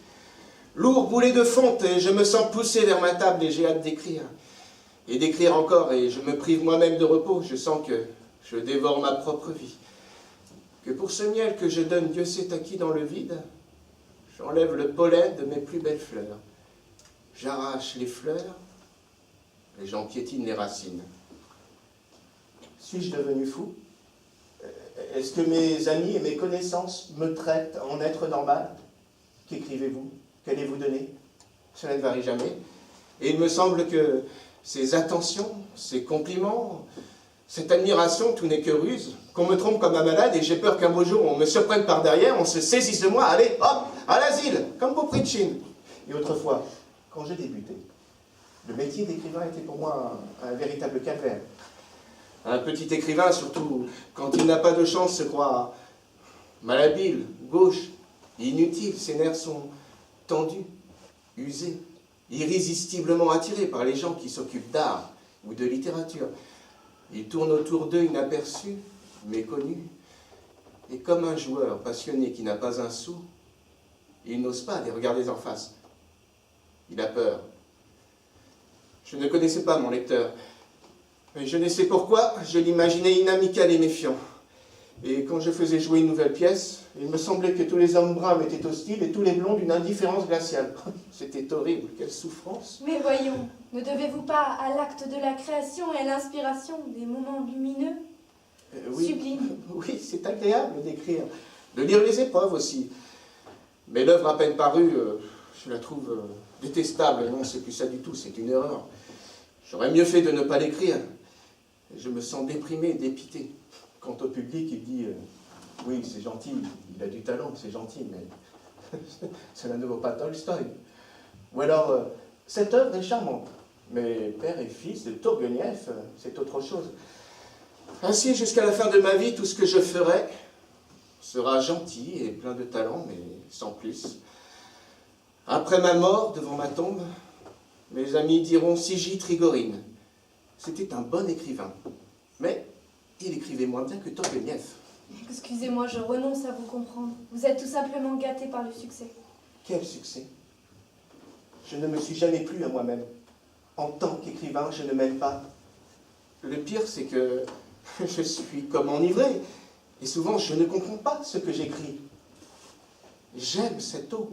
Lourd boulet de fonte, et je me sens poussé vers ma table et j'ai hâte d'écrire. Et d'écrire encore, et je me prive moi-même de repos, je sens que je dévore ma propre vie. Que pour ce miel que je donne Dieu sait à qui dans le vide, j'enlève le pollen de mes plus belles fleurs. J'arrache les fleurs et j'en piétine les racines. Suis-je devenu fou? Est-ce que mes amis et mes connaissances me traitent en être normal? Qu'écrivez-vous? Qu'allez-vous donner? Cela ne varie jamais. Et il me semble que ces attentions, ces compliments, cette admiration, tout n'est que ruse, qu'on me trompe comme un malade et j'ai peur qu'un beau jour on me surprenne par derrière, on se saisisse de moi, allez, hop, à l'asile, comme pour Pritchin. Et autrefois, quand j'ai débuté, le métier d'écrivain était pour moi un véritable calvaire. Un petit écrivain, surtout quand il n'a pas de chance, se croit malhabile, gauche, inutile. Ses nerfs sont tendus, usés, irrésistiblement attirés par les gens qui s'occupent d'art ou de littérature. Il tourne autour d'eux inaperçus, méconnus, et comme un joueur passionné qui n'a pas un sou, il n'ose pas les regarder en face. Il a peur. Je ne connaissais pas mon lecteur, mais je ne sais pourquoi, je l'imaginais inamical et méfiant. Et quand je faisais jouer une nouvelle pièce, il me semblait que tous les hommes bruns m'étaient hostiles et tous les blonds d'une indifférence glaciale. C'était horrible, quelle souffrance. Mais voyons, ne devez-vous pas à l'acte de la création et à l'inspiration des moments lumineux, Oui, sublimes? oui, c'est agréable d'écrire, de lire les épreuves aussi. Mais l'œuvre à peine parue, je la trouve détestable. Non, c'est plus ça du tout, c'est une erreur. J'aurais mieux fait de ne pas l'écrire. Je me sens déprimé, dépité. Quant au public, il dit oui, c'est gentil, il a du talent, c'est gentil, mais cela ne vaut pas Tolstoï. Ou alors, cette œuvre est charmante, mais père et fils de Tourguenieff, c'est autre chose. Ainsi, jusqu'à la fin de ma vie, tout ce que je ferai sera gentil et plein de talent, mais sans plus. Après ma mort, devant ma tombe, mes amis diront Sigit Rigorine. C'était un bon écrivain, mais il écrivait moins bien que Tourguenieff. Excusez-moi, je renonce à vous comprendre. Vous êtes tout simplement gâté par le succès. Quel succès! Je ne me suis jamais plu à moi-même. En tant qu'écrivain, je ne m'aime pas. Le pire, c'est que je suis comme enivré, et souvent je ne comprends pas ce que j'écris. J'aime cette eau,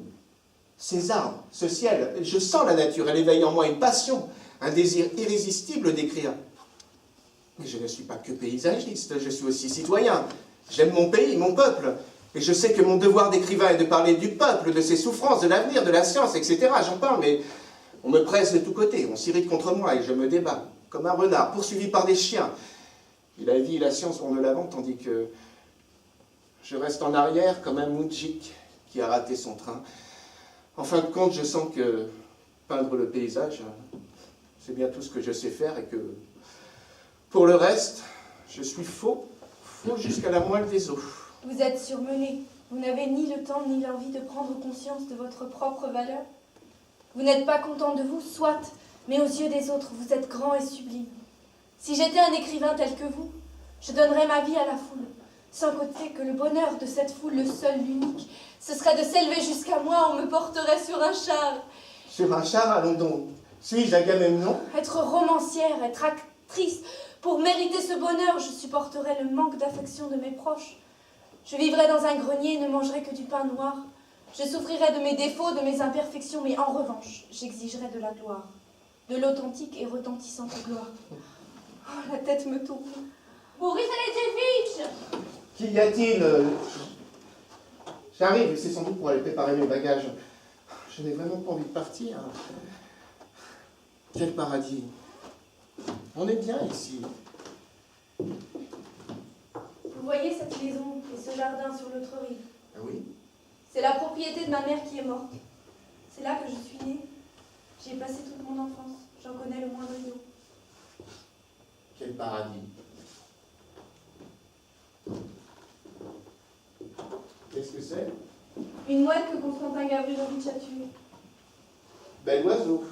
ces arbres, ce ciel. Je sens la nature, elle éveille en moi une passion, un désir irrésistible d'écrire. Mais je ne suis pas que paysagiste, je suis aussi citoyen. J'aime mon pays, mon peuple. Et je sais que mon devoir d'écrivain est de parler du peuple, de ses souffrances, de l'avenir, de la science, etc. J'en parle, mais on me presse de tous côtés, on s'irrite contre moi et je me débat, comme un renard, poursuivi par des chiens. Et la vie et la science vont de l'avant, tandis que je reste en arrière comme un moudjik qui a raté son train. En fin de compte, je sens que peindre le paysage, c'est bien tout ce que je sais faire et que, pour le reste, je suis faux jusqu'à la moelle des os. Vous êtes surmené. Vous n'avez ni le temps ni l'envie de prendre conscience de votre propre valeur. Vous n'êtes pas content de vous, soit, mais aux yeux des autres, vous êtes grand et sublime. Si j'étais un écrivain tel que vous, je donnerais ma vie à la foule, sans compter que le bonheur de cette foule, le seul, l'unique, ce serait de s'élever jusqu'à moi, on me porterait sur un char. Sur un char, allons donc. Suis-je Agamemnon? Être romancière, être actrice, pour mériter ce bonheur, je supporterais le manque d'affection de mes proches. Je vivrais dans un grenier et ne mangerais que du pain noir. Je souffrirais de mes défauts, de mes imperfections, mais en revanche, j'exigerais de la gloire, de l'authentique et retentissante gloire. Oh, la tête me tourne. Boris Alexeyevitch! Qu'y a-t-il? J'arrive, c'est sans doute pour aller préparer mes bagages. Je n'ai vraiment pas envie de partir. Quel paradis! On est bien ici. Vous voyez cette maison et ce jardin sur l'autre rive? Ah oui? C'est la propriété de ma mère qui est morte. C'est là que je suis née. J'y ai passé toute mon enfance. J'en connais le moindre lieu. Quel paradis! Qu'est-ce que c'est? Une mouette que contre Constantin Gavrilovitch a tué. Bel oiseau.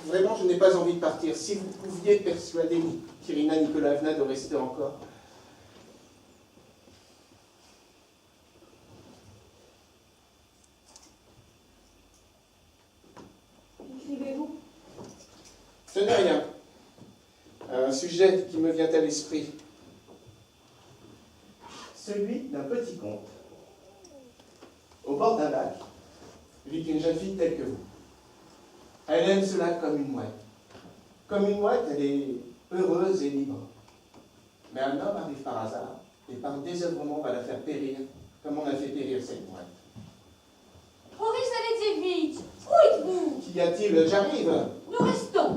Vraiment, je n'ai pas envie de partir. Si vous pouviez persuader Kirina Nikolaevna de rester encore. Écrivez-vous. Ce n'est rien. Un sujet qui me vient à l'esprit. Celui d'un petit conte. Au bord d'un lac, vit une jeune fille telle que vous. Elle aime ce lac comme une mouette. Comme une mouette, elle est heureuse et libre. Mais un homme arrive par hasard et par désœuvrement va la faire périr, comme on a fait périr cette mouette. Boris, allez-y vite. Où êtes-vous? Qu'y a-t-il? J'arrive. Nous restons.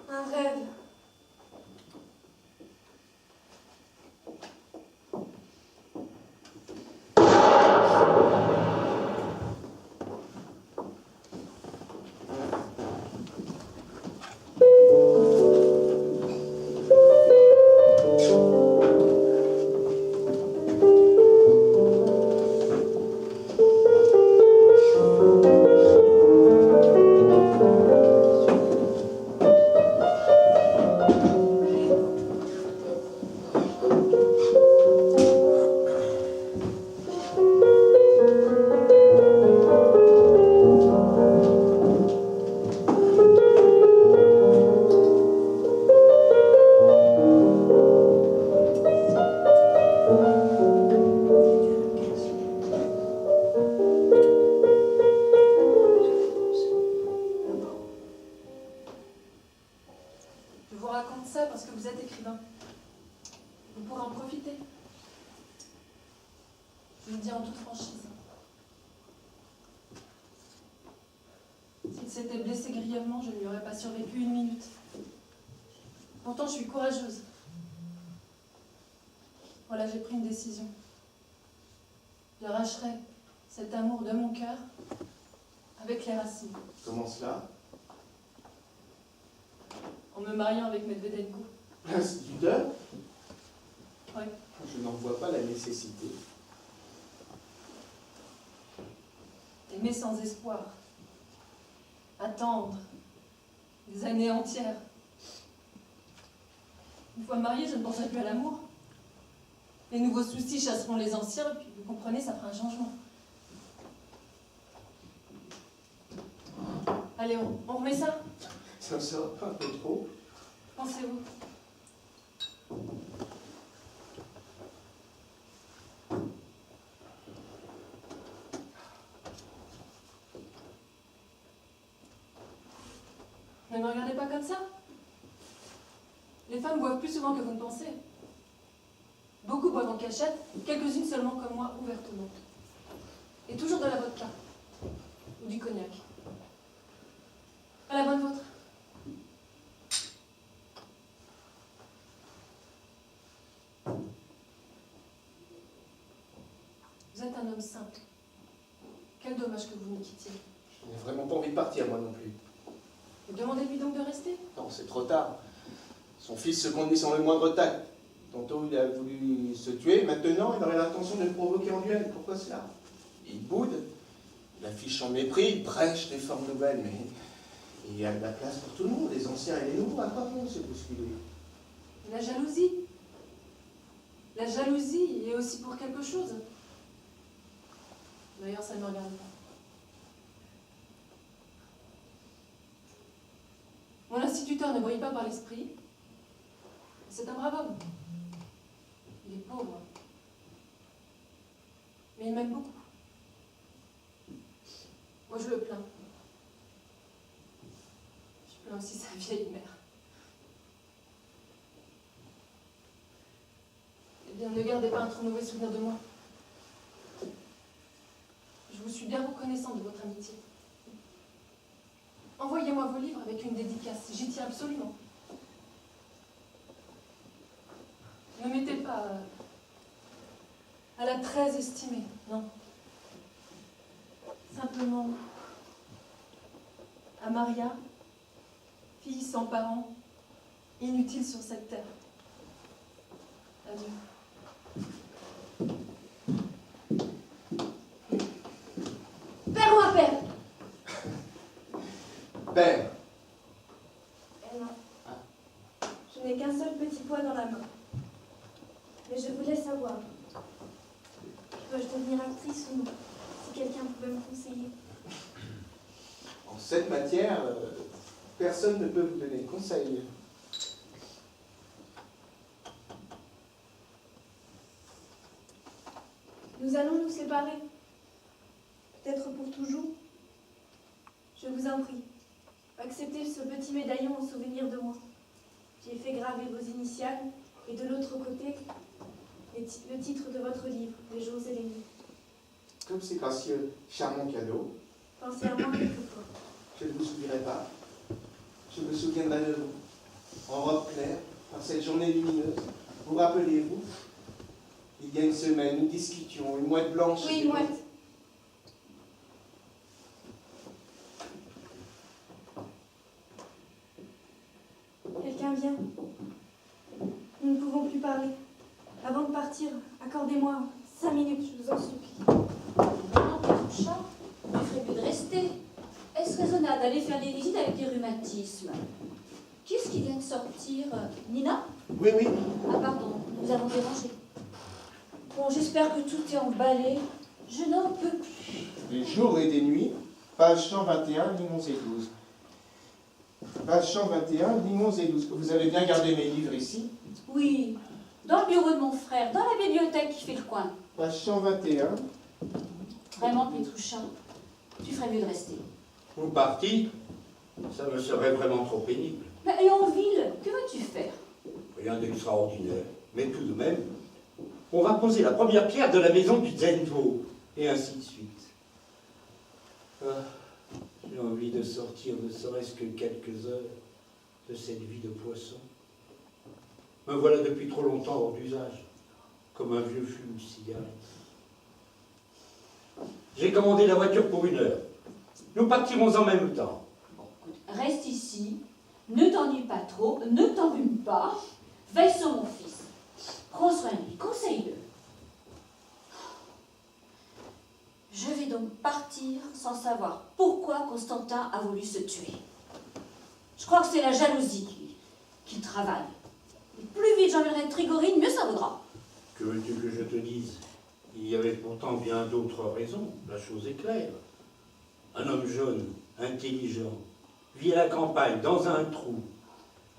Un rêve. Je vous raconte ça parce que vous êtes écrivain. Vous pourrez en profiter. Je vous le dis en toute franchise. S'il s'était blessé grièvement, je ne lui aurais pas survécu une minute. Pourtant, je suis courageuse. Voilà, j'ai pris une décision. J'arracherai cet amour de mon cœur avec les racines, Comment cela? en me mariant avec Medvedenko. L'instituteur? Oui. Je n'en vois pas la nécessité. Aimer sans espoir. Attendre. Des années entières. Une fois mariée, je ne penserai plus à l'amour. Les nouveaux soucis chasseront les anciens, puis vous comprenez, ça fera un changement. Allez, on remet ça? Ça ne sera pas un peu trop? Pensez-vous? Ne me regardez pas comme ça. Les femmes boivent plus souvent que vous ne pensez. Beaucoup boivent en cachette, quelques-unes seulement comme moi, ouvertement. Et toujours de la vodka. Ou du cognac. À la bonne vôtre. Vous êtes un homme simple. Quel dommage que vous nous quittiez. Je n'ai vraiment pas envie de partir, moi non plus. Demandez-lui donc de rester. Non, c'est trop tard. Son fils se conduit sans le moindre tact. Tantôt, il a voulu se tuer. Maintenant, il aurait l'intention de le provoquer en duel. Pourquoi cela? Il boude. Il affiche son mépris. Il prêche des formes nouvelles. Mais il y a de la place pour tout le monde, les anciens et les nouveaux. À quoi bon se bousculer? La jalousie. La jalousie est aussi pour quelque chose. D'ailleurs, ça ne me regarde pas. Mon instituteur ne brille pas par l'esprit. C'est un brave homme. Il est pauvre. Mais il m'aime beaucoup. Moi, je le plains. Je plains aussi sa vieille mère. Eh bien, ne gardez pas un trop mauvais souvenir de moi. Je vous suis bien reconnaissant de votre amitié. Envoyez-moi vos livres avec une dédicace. J'y tiens absolument. Ne mettez pas à la très estimée, non. Simplement à Maria, fille sans parents, inutile sur cette terre. Adieu. Père ou impère? Père. Eh non. Je n'ai qu'un seul petit poids dans la main. Mais je voulais savoir. Dois-je devenir actrice ou non? Si quelqu'un pouvait me conseiller. En cette matière, personne ne peut vous donner conseil. Nous allons nous séparer. Peut-être pour toujours. Je vous en prie, acceptez ce petit médaillon en souvenir de moi. J'y ai fait graver vos initiales et de l'autre côté, le titre de votre livre, Les jours et les nuits. Comme c'est gracieux, charmant cadeau, Pensez à moi quelquefois. je ne vous oublierai pas. Je me souviendrai de vous. En robe claire, par cette journée lumineuse. Vous rappelez-vous? Il y a une semaine, nous discutions, une mouette blanche. Oui, mouette. Quelqu'un vient. Nous ne pouvons plus parler. Avant de partir, accordez-moi 5 minutes, je vous en supplie. Non, Pétroucha, tu ferais mieux de rester. Est-ce raisonnable d'aller faire des visites avec des rhumatismes? Qu'est-ce qui vient de sortir? Nina? Oui, oui. Ah pardon, nous avons dérangé. Bon, j'espère que tout est emballé. Je n'en peux plus. Des jours et des nuits, page 121, lignes 11 et 12. Page 121, lignes 11 et 12. Vous avez bien gardé mes livres ici? Oui, dans le bureau de mon frère, dans la bibliothèque qui fait le coin. Page 121. Vraiment, Pétroucha, tu ferais mieux de rester. Vous parti? Ça me serait vraiment trop pénible. Mais et en ville, que veux-tu faire? Rien d'extraordinaire. Mais tout de même, on va poser la première pierre de la maison du Zenvo. Et ainsi de suite. Ah, j'ai envie de sortir ne serait-ce que quelques heures de cette vie de poisson. Me voilà depuis trop longtemps hors d'usage, comme un vieux fume-cigare. J'ai commandé la voiture pour 1 heure. Nous partirons en même temps. Bon, écoute, reste ici, ne t'ennuie pas trop, ne t'enrhume pas, veille sur mon fils. Prends soin de lui, conseille-le. Je vais donc partir sans savoir pourquoi Constantin a voulu se tuer. Je crois que c'est la jalousie qui travaille. Et plus vite j'emmènerai Trigorine, mieux ça vaudra. Que veux-tu que je te dise? Il y avait pourtant bien d'autres raisons, la chose est claire. Un homme jeune, intelligent, vit à la campagne, dans un trou.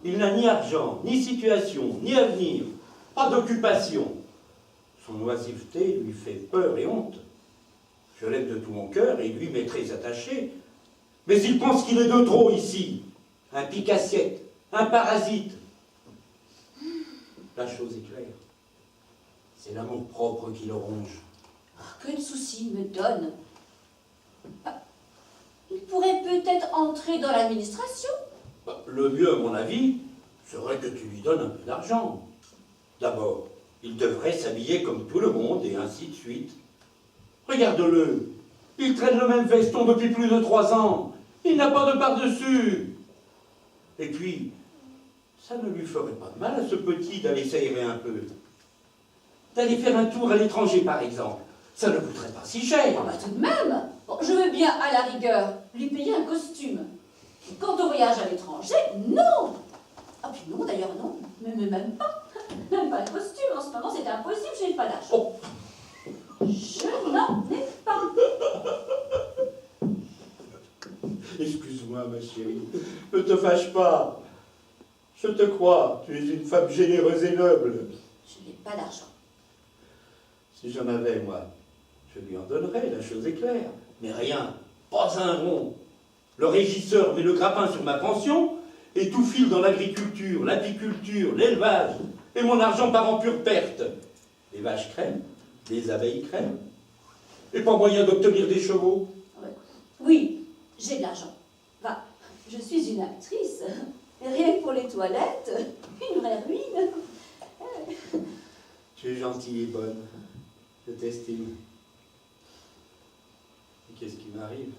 Il n'a ni argent, ni situation, ni avenir, pas d'occupation. Son oisiveté lui fait peur et honte. Je l'aime de tout mon cœur et lui m'est très attaché. Mais il pense qu'il est de trop ici. Un pique-assiette, un parasite. La chose est claire. C'est l'amour-propre qui le ronge. Que de soucis il me donne. Ah, il pourrait peut-être entrer dans l'administration. Le mieux, à mon avis, serait que tu lui donnes un peu d'argent. D'abord, il devrait s'habiller comme tout le monde, et ainsi de suite. Regarde-le, il traîne le même veston depuis plus de 3 ans. Il n'a pas de par-dessus. Et puis, ça ne lui ferait pas de mal à ce petit d'aller s'aérer un peu. D'aller faire un tour à l'étranger, par exemple. Ça ne coûterait pas si cher. Ah bah tout de même. Bon, je veux bien, à la rigueur, lui payer un costume. Et quant au voyage à l'étranger, non. Ah puis non, d'ailleurs non, même pas. Même pas de costume, en ce moment c'est impossible, je n'ai pas d'argent. Oh. Je n'en ai pas. Excuse-moi, ma chérie, ne te fâche pas. Je te crois, tu es une femme généreuse et noble. Je n'ai pas d'argent. Si j'en avais, moi, je lui en donnerais, la chose est claire. Mais rien, pas un rond. Le régisseur met le grappin sur ma pension et tout file dans l'agriculture, l'apiculture, l'élevage. Et mon argent part en pure perte. Les vaches crèment, les abeilles crèment. Et pas moyen d'obtenir des chevaux. Oui, j'ai de l'argent. Enfin, je suis une actrice. Et rien que pour les toilettes, une vraie ruine. Tu es gentille et bonne. Je t'estime. Et qu'est-ce qui m'arrive?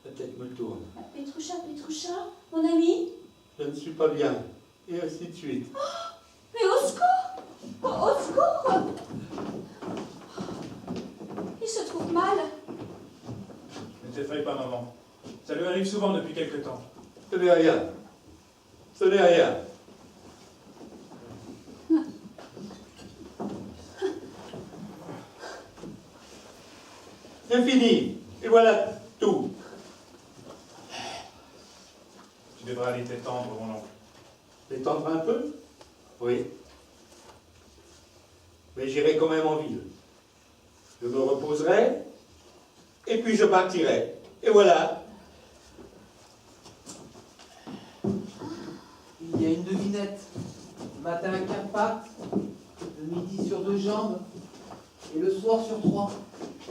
La tête me tourne. Pétroucha, mon ami, je ne suis pas bien, et ainsi de suite. Mais au secours! Au secours! Il se trouve mal. Ne t'effraie pas, maman. Ça lui arrive souvent depuis quelque temps. Ce n'est rien. Ce n'est rien. C'est fini. Et voilà tout. Tu devrais aller t'étendre, mon oncle. Détendre un peu? Oui. Mais j'irai quand même en ville. Je me reposerai, et puis je partirai. Et voilà. Il y a une devinette. Le matin 4 pattes, le midi sur 2 jambes, et le soir sur 3.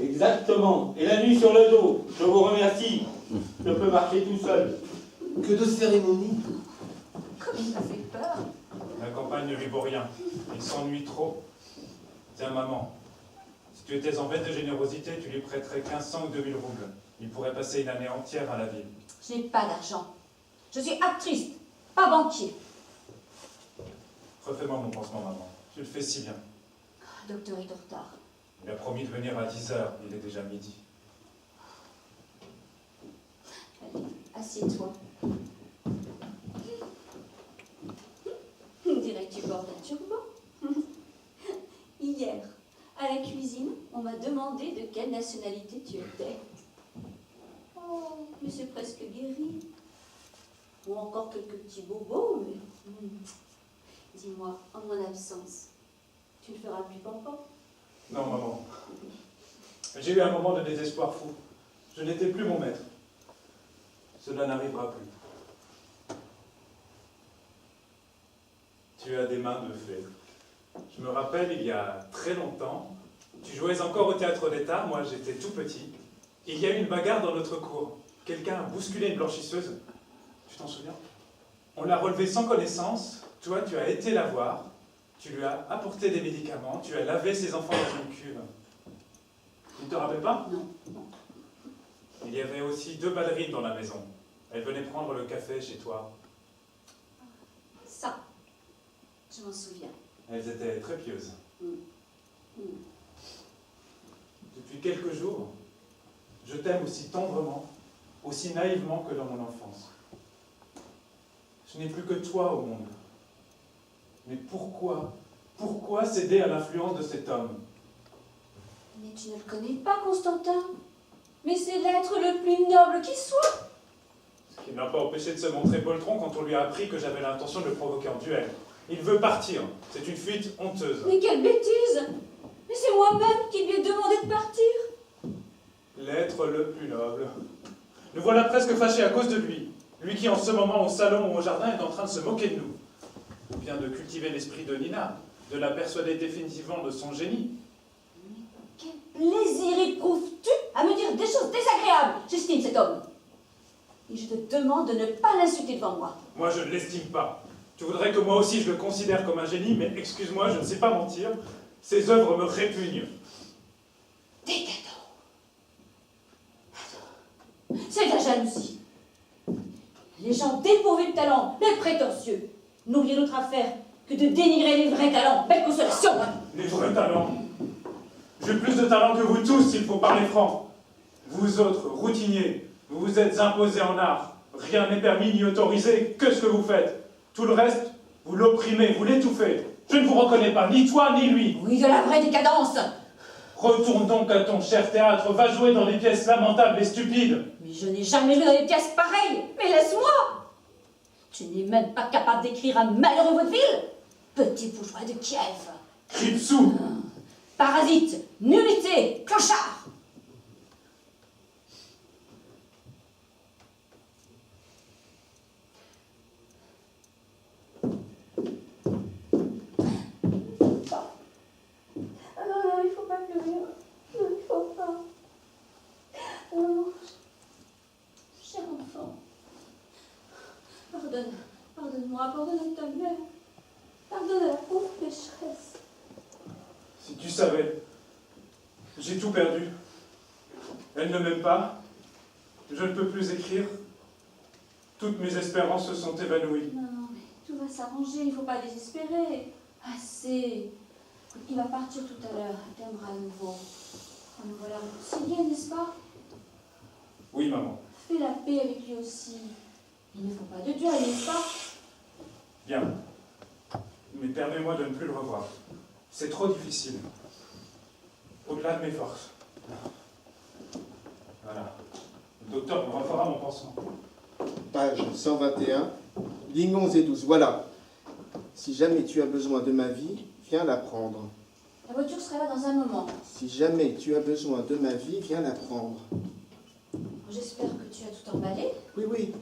Exactement. Et la nuit sur le dos. Je vous remercie. Je peux marcher tout seul. Que de cérémonies. Comme il m'a fait peur. La campagne ne lui vaut rien. Il s'ennuie trop. Tiens, maman, si tu étais en veine de générosité, tu lui prêterais 1500 ou 2000 roubles. Il pourrait passer une année entière à la ville. Je n'ai pas d'argent. Je suis actrice, pas banquier. Refais-moi mon pansement, maman. Tu le fais si bien. Le docteur est en retard. Il a promis de venir à 10 h. Il est déjà midi. Allez, assieds-toi. On dirait que tu portes un turban. Hier, à la cuisine, on m'a demandé de quelle nationalité tu étais. Oh, mais c'est presque guéri. Ou encore quelques petits bobos, mais... Dis-moi, en mon absence, tu ne feras plus pampan? Non, maman. J'ai eu un moment de désespoir fou. Je n'étais plus mon maître. Cela n'arrivera plus. Tu as des mains de fée. Je me rappelle, il y a très longtemps, tu jouais encore au théâtre d'État, moi j'étais tout petit. Il y a eu une bagarre dans notre cour. Quelqu'un a bousculé une blanchisseuse. Tu t'en souviens? On l'a relevée sans connaissance. Toi, tu as été la voir. Tu lui as apporté des médicaments. Tu as lavé ses enfants dans une cuve. Tu ne te rappelles pas? Non. Il y avait aussi 2 ballerines dans la maison. Elles venaient prendre le café chez toi. Ça, je m'en souviens. Elles étaient très pieuses. Depuis quelques jours, je t'aime aussi tendrement, aussi naïvement que dans mon enfance. Je n'ai plus que toi au monde. Mais pourquoi céder à l'influence de cet homme? Mais tu ne le connais pas, Constantin. Mais c'est l'être le plus noble qui soit. Ce qui ne l'a pas empêché de se montrer poltron quand on lui a appris que j'avais l'intention de le provoquer en duel. Il veut partir. C'est une fuite honteuse. Mais quelle bêtise! Mais c'est moi-même qui lui ai demandé de partir. L'être le plus noble. Nous voilà presque fâchés à cause de lui. Lui qui, en ce moment, au salon ou au jardin, est en train de se moquer de nous. Ou bien de cultiver l'esprit de Nina, de la persuader définitivement de son génie. Quel plaisir éprouves-tu à me dire des choses désagréables? J'estime cet homme. Et je te demande de ne pas l'insulter devant moi. Moi, je ne l'estime pas. Tu voudrais que moi aussi je le considère comme un génie, mais excuse-moi, je ne sais pas mentir. Ses œuvres me répugnent. Décadent. C'est de la jalousie. Les gens dépourvus de talent, les prétentieux, n'ont rien d'autre à faire que de dénigrer les vrais talents. Belle consolation, hein. Les vrais talents. J'ai plus de talent que vous tous, s'il faut parler franc. Vous autres, routiniers, vous vous êtes imposés en art. Rien n'est permis ni autorisé que ce que vous faites. Tout le reste, vous l'opprimez, vous l'étouffez. Je ne vous reconnais pas, ni toi ni lui. Oui, de la vraie décadence. Retourne donc à ton cher théâtre, va jouer dans des pièces lamentables et stupides. Mais je n'ai jamais joué dans des pièces pareilles. Mais laisse-moi. Tu n'es même pas capable d'écrire un malheureux vaudeville. Petit bourgeois de Kiev. Kripsou. Parasite, nullité, clochard. Non, il faut pas pleurer. Non, il faut pas. Non. Cher enfant, pardonne-moi, pardonne à ta mère, pardonne à la pauvre pécheresse. Si tu savais, j'ai tout perdu. Elle ne m'aime pas, je ne peux plus écrire. Toutes mes espérances se sont évanouies. Non, mais tout va s'arranger, il ne faut pas désespérer. Assez. Il va partir tout à l'heure, il t'aimera à nouveau. Ah, nous voilà réconciliés, n'est-ce pas? Oui, maman. Fais la paix avec lui aussi. Il ne faut pas de duel, n'est-ce pas? Bien. Mais permets-moi de ne plus le revoir. C'est trop difficile. Au-delà de mes forces. Voilà. Le docteur me refera mon pansement. Page 121, lignes 11 et 12. Voilà. Si jamais tu as besoin de ma vie, viens la prendre. La voiture sera là dans un moment. Si jamais tu as besoin de ma vie, viens la prendre. J'espère que tu as tout emballé. Oui, oui.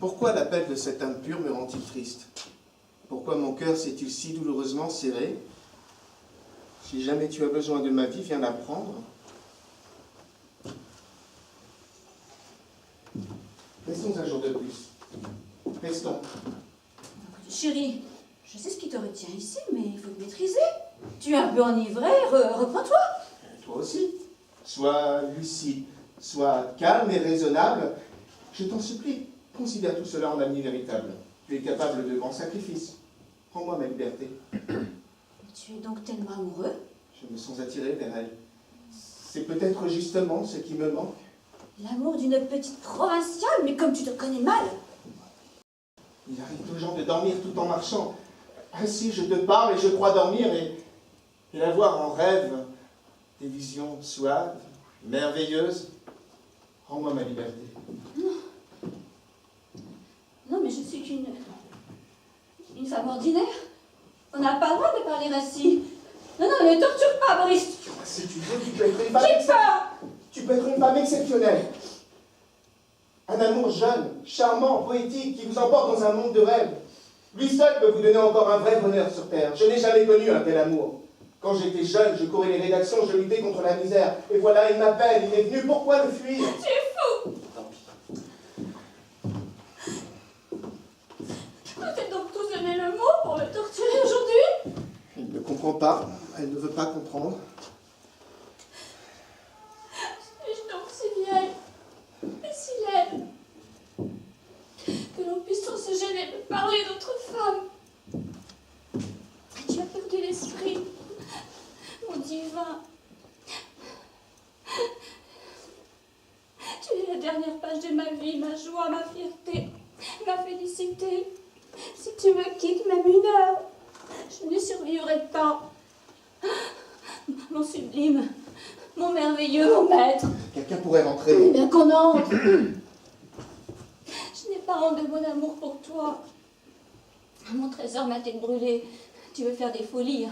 Pourquoi l'appel de cette âme pure me rend-il triste? Pourquoi mon cœur s'est-il si douloureusement serré? Si jamais tu as besoin de ma vie, viens la prendre. Restons un jour de plus. Restons. Chérie, je sais ce qui te retient ici, mais il faut te maîtriser. Tu es un peu enivré, reprends-toi. Toi aussi. Sois lucide, sois calme et raisonnable. Je t'en supplie, considère tout cela en ami véritable. Tu es capable de grands sacrifices. Rends-moi ma liberté. Tu es donc tellement amoureux? Je me sens attiré vers elle. C'est peut-être justement ce qui me manque. L'amour d'une petite provinciale, mais comme tu te connais mal. Il arrive aux gens de dormir tout en marchant. Ainsi, je te parle et je crois dormir et avoir en rêve des visions suaves, merveilleuses. Rends-moi ma liberté. Non, mais je suis qu'une femme ordinaire. On n'a pas le droit de parler ainsi. Non, non, ne torture pas, Boris. Si tu veux, tu peux être une femme. J'ai peur. Tu peux être une femme exceptionnelle. Un amour jeune, charmant, poétique, qui vous emporte dans un monde de rêves. Lui seul peut vous donner encore un vrai bonheur sur Terre. Je n'ai jamais connu un tel amour. Quand j'étais jeune, je courais les rédactions, je luttais contre la misère. Et voilà, il m'appelle, il est venu. Pourquoi le fuir? Tu es fou. Tant pis. Vous êtes donc tous donné le mot pour me torturer aujourd'hui? Elle ne comprend pas. Elle ne veut pas comprendre. Suis-je donc si vieille et si laide que l'on puisse sans se gêner de parler d'autres femmes? Tu as perdu l'esprit, mon divin. Tu es la dernière page de ma vie, ma joie, ma fierté, ma félicité. Si tu me quittes même une heure, je ne survivrai pas. Mon sublime, mon merveilleux, mon maître. Quelqu'un pourrait rentrer. Eh bien qu'on entre. Je n'ai pas honte de mon amour pour toi. Mon trésor, ma tête brûlée. Tu veux faire des folies,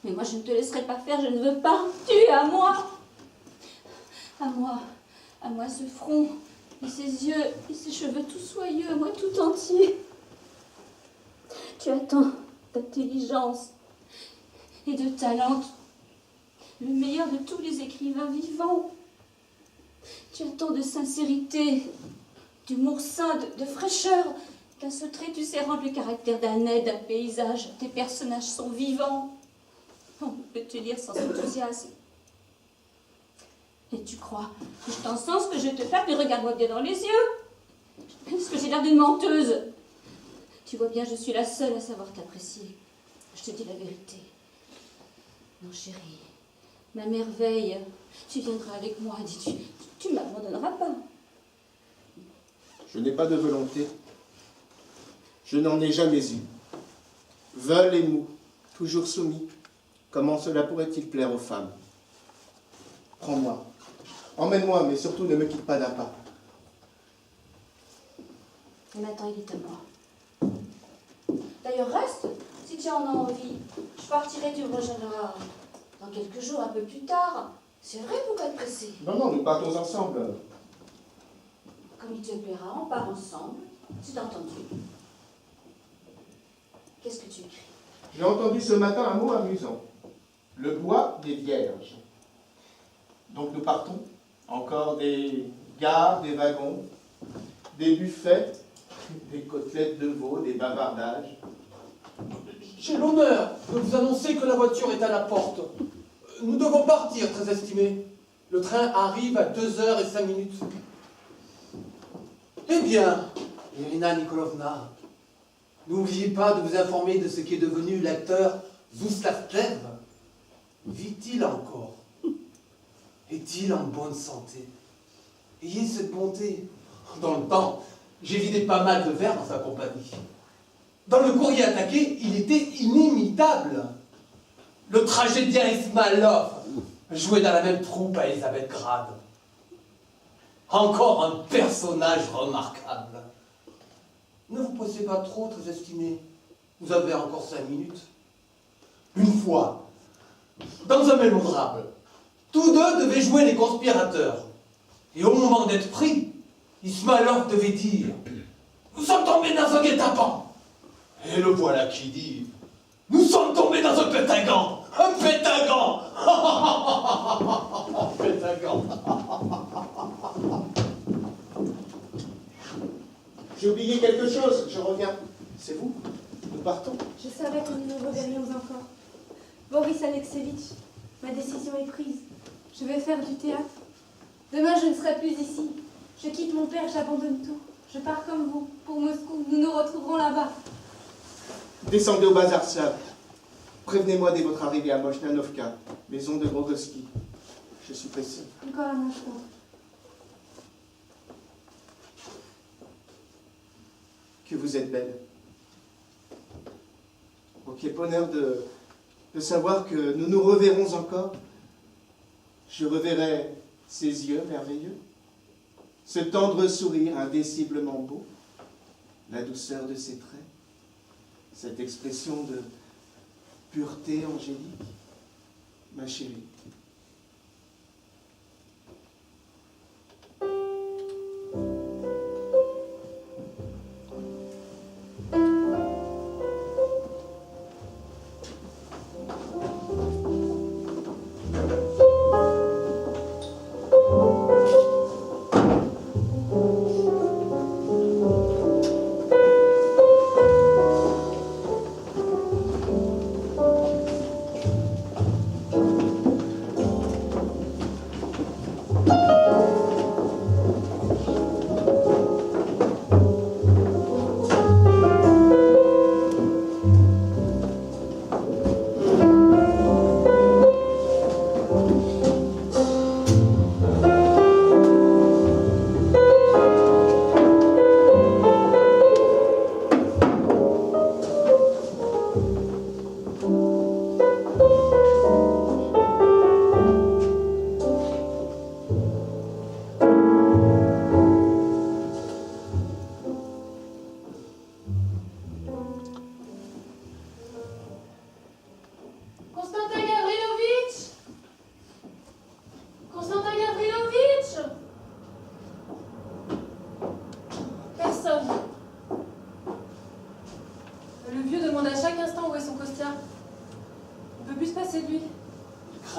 mais moi je ne te laisserai pas faire, je ne veux pas. Tu es à moi. À moi ce front, et ces yeux, et ces cheveux tout soyeux, moi tout entier. Tu as tant d'intelligence et de talent, le meilleur de tous les écrivains vivants. Tu as tant de sincérité, d'humour sain, de fraîcheur. D'un seul trait, tu sais rendre le caractère d'un être, d'un paysage. Tes personnages sont vivants. On peut te lire sans enthousiasme. Et tu crois que je t'encense, que je te flatte, mais regarde-moi bien dans les yeux. Est-ce que j'ai l'air d'une menteuse? Tu vois bien, je suis la seule à savoir t'apprécier. Je te dis la vérité. Non, chérie, ma merveille, tu viendras avec moi, dis-tu. Tu ne m'abandonneras pas. Je n'ai pas de volonté. Je n'en ai jamais eu. Veule et mou, toujours soumis. Comment cela pourrait-il plaire aux femmes? Prends-moi. Emmène-moi, mais surtout ne me quitte pas d'un pas. Et maintenant, il est à moi. D'ailleurs, reste, si tu en as envie. Je partirai, tu me rejoindras dans quelques jours, un peu plus tard. C'est vrai, pourquoi te presser? Non, non, nous partons ensemble. Comme il te plaira, on part ensemble. Tu t'as entendu? Qu'est-ce que tu écris? J'ai entendu ce matin un mot amusant. Le bois des vierges. Donc nous partons. Encore des gares, des wagons, des buffets, des côtelettes de veau, des bavardages. J'ai l'honneur de vous annoncer que la voiture est à la porte. Nous devons partir, très estimé. Le train arrive à 2h05. Eh bien, Irina Nikolovna, n'oubliez pas de vous informer de ce qu'est devenu l'acteur Zouslavtchev. Vit-il encore? Est-il en bonne santé? Ayez cette bonté. Dans le temps, j'ai vidé pas mal de verres dans sa compagnie. Dans le courrier attaqué, il était inimitable. Le tragédien Ismailov jouait dans la même troupe à Elisabeth Grade. Encore un personnage remarquable. Ne vous poussez pas trop, très estimé. Vous avez encore 5 minutes. Une fois, dans un mélodrame, tous deux devaient jouer les conspirateurs. Et au moment d'être pris, Ismailov devait dire « Nous sommes tombés dans un guet-apens !» Et le voilà qui dit « Nous sommes tombés dans un pétagan ! Un pétagan !» Un pétagan. J'ai oublié quelque chose, je reviens. C'est vous? Nous partons. Je savais que nous nous reverrions encore. Boris Alexeevitch, ma décision est prise. Je vais faire du théâtre. Demain, je ne serai plus ici. Je quitte mon père, j'abandonne tout. Je pars comme vous, pour Moscou. Nous nous retrouverons là-bas. Descendez au bazar Slav. Prévenez-moi dès votre arrivée à Mochnanovka, maison de Grogoski. Je suis pressé. Encore un instant. Que vous êtes belle. Oh, quel bonheur de savoir que nous nous reverrons encore. Je reverrai ces yeux merveilleux, ce tendre sourire indéciblement beau, la douceur de ses traits, cette expression de pureté angélique, ma chérie.